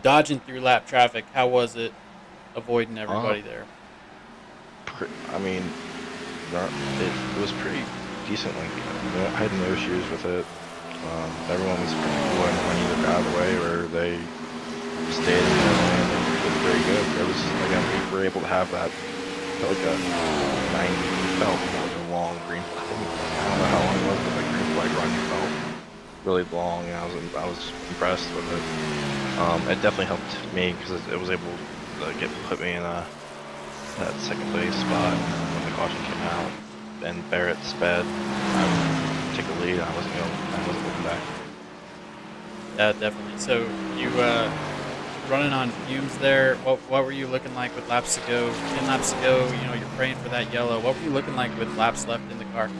dodging through lap traffic. How was it avoiding everybody there? I mean, it was pretty decent lengthy. I had no issues with it. Everyone was pretty cool and either got out of the way or they stayed in the lane and did very good. Again, we were able to have that, felt like a 90, felt like a long green flag. I don't know how long it was, but the green flag run felt really long, and I was impressed with it. It definitely helped me because it was able to put me in that second place spot when the caution came out. And Barrett sped. I would take the lead. I wasn't looking back. Yeah, definitely. So you running on fumes there. What were you looking like with laps to go? 10 laps to go. You're praying for that yellow. What were you looking like with laps left in the car?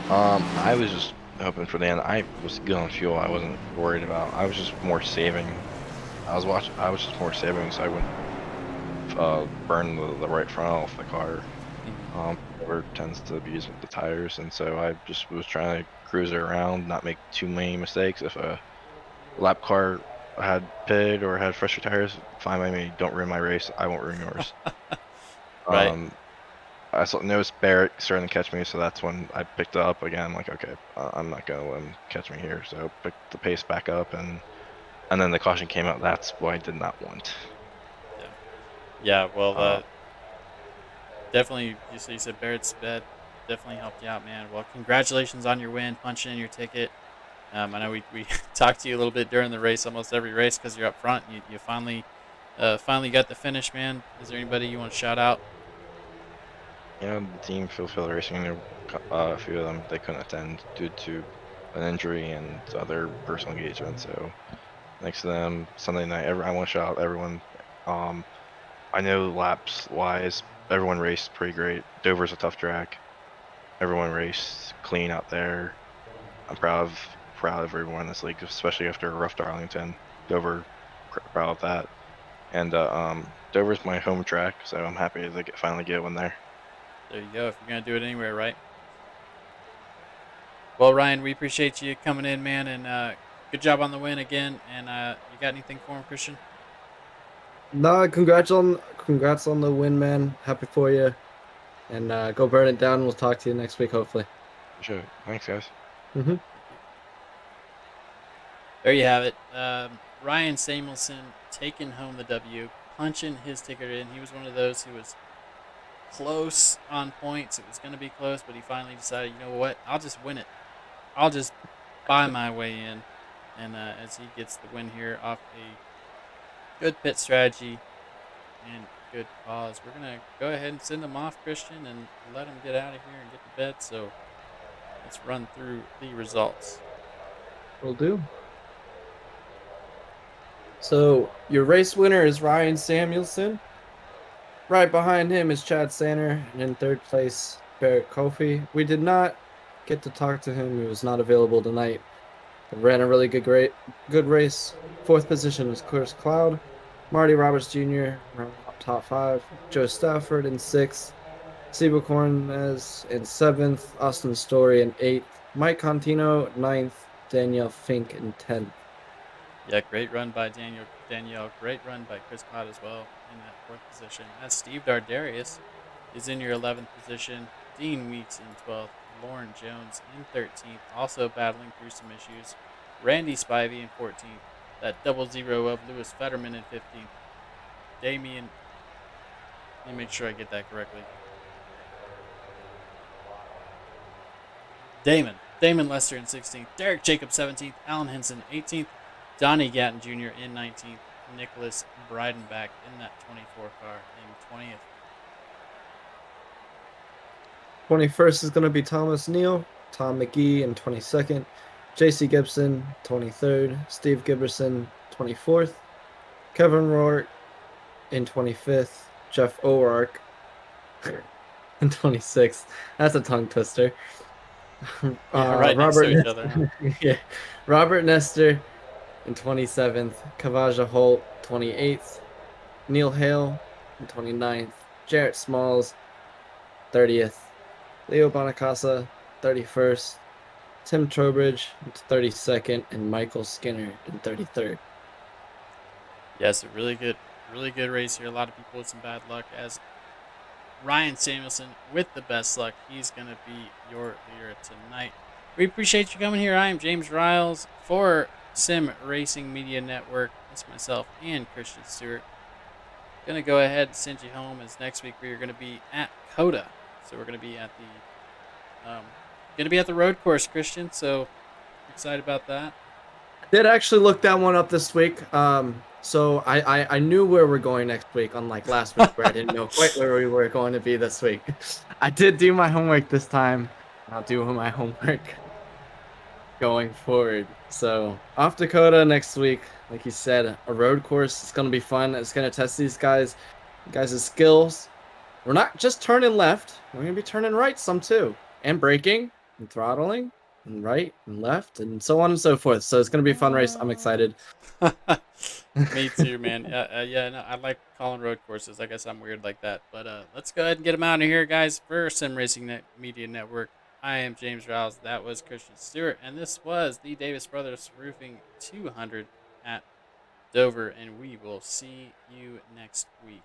I was just hoping for the end. I was good on fuel. I wasn't worried about. I was just more saving. I was just more saving so I wouldn't burn the right front off the car. Whoever tends to abuse the tires, and so I just was trying to cruise it around, not make too many mistakes. If a lap car had pitted or had fresher tires, fine by me. Don't ruin my race. I won't ruin yours. Right. I noticed Barrett starting to catch me, so that's when I picked it up again. Like, okay, I'm not gonna let him catch me here. So picked the pace back up, and then the caution came out. That's what I did not want. Yeah. Well, definitely. You said Barrett's sped definitely helped you out, man. Well, congratulations on your win, punching in your ticket. I know we talked to you a little bit during the race, almost every race, because you're up front. You finally got the finish, man. Is there anybody you want to shout out? The team Phil Racing, there were a few of them they couldn't attend due to an injury and other personal engagements. So thanks to them, Sunday night, I want to shout out everyone. I know laps wise, everyone raced pretty great. Dover's a tough track. Everyone raced clean out there. I'm proud of everyone in this league, especially after a rough Darlington. Dover, proud of that. And Dover's my home track, so I'm happy to finally get one there. There you go. If you're gonna do it anywhere, right? Well, Ryan, we appreciate you coming in, man, and good job on the win again. And you got anything for him, Christian? No, congrats on the win, man. Happy for you. And go burn it down. We'll talk to you next week, hopefully. Sure. Thanks, guys. Mm-hmm. There you have it. Ryan Samuelson taking home the W, punching his ticket in. He was one of those who was close on points. It was going to be close, but he finally decided, you know what? I'll just win it. I'll just buy my way in. And as he gets the win here off a good pit strategy and good cause, we're going to go ahead and send him off, Christian, and let him get out of here and get to bed. So let's run through the results. Will do. So your race winner is Ryan Samuelson. Right behind him is Chad Sander, and in third place, Barrett Kofi. We did not get to talk to him. He was not available tonight. But ran a really good race. Fourth position was Chris Cloud. Marty Roberts Jr. top 5. Joe Stafford in 6th. Seabucorn as in 7th. Austin Story in 8th. Mike Contino 9th. Danielle Fink in 10th. Yeah, great run by Danielle. Great run by Chris Pott as well in that 4th position. As Steve Dardarius is in your 11th position. Dean Weeks in 12th. Lauren Jones in 13th. Also battling through some issues. Randy Spivey in 14th. That double zero of Lewis Fetterman in 15th. Damian, let me make sure I get that correctly. Damon Lester in 16th. Derek Jacobs 17th. Alan Henson 18th. Donnie Gatton Jr. in 19th. Nicholas Breidenbach in that 24 car in 20th. 21st is going to be Thomas Neal, Tom McGee in 22nd, JC Gibson 23rd, Steve Giberson 24th, Kevin Rourke in 25th, Jeff O'Rourke in 26th. That's a tongue twister. Yeah, right next to each other, huh? Yeah, Robert Nestor in 27th, Kavaja Holt 28th, Neil Hale in 29th, Jarrett Smalls 30th, Leo Bonacasa 31st, Tim Trowbridge in 32nd, and Michael Skinner in 33rd. Yes, a really good race here. A lot of people with some bad luck. As Ryan Samuelson with the best luck, he's going to be your leader tonight. We appreciate you coming here. I am James Riles for Sim Racing Media Network. It's myself and Christian Stewart. Going to go ahead and send you home, as next week we are going to be at COTA. So we're going to be at the road course, Christian. So excited about that. Did actually look that one up this week. So I knew where we're going next week, unlike last week where I didn't know quite where we were going to be this week. I did do my homework this time. I'll do my homework going forward. So off Dakota next week, like you said, a road course. It's gonna be fun. It's gonna test these guys' skills. We're not just turning left. We're gonna be turning right some too, and braking and throttling and right and left and so on and so forth. So it's gonna be a fun race. I'm excited. Me too, man. Yeah, no, I like calling road courses. I guess I'm weird like that. But let's go ahead and get them out of here, guys. For Sim Racing Media Network, I am James Riles. That was Christian Stewart. And this was the Davis Brothers Roofing 200 at Dover. And we will see you next week.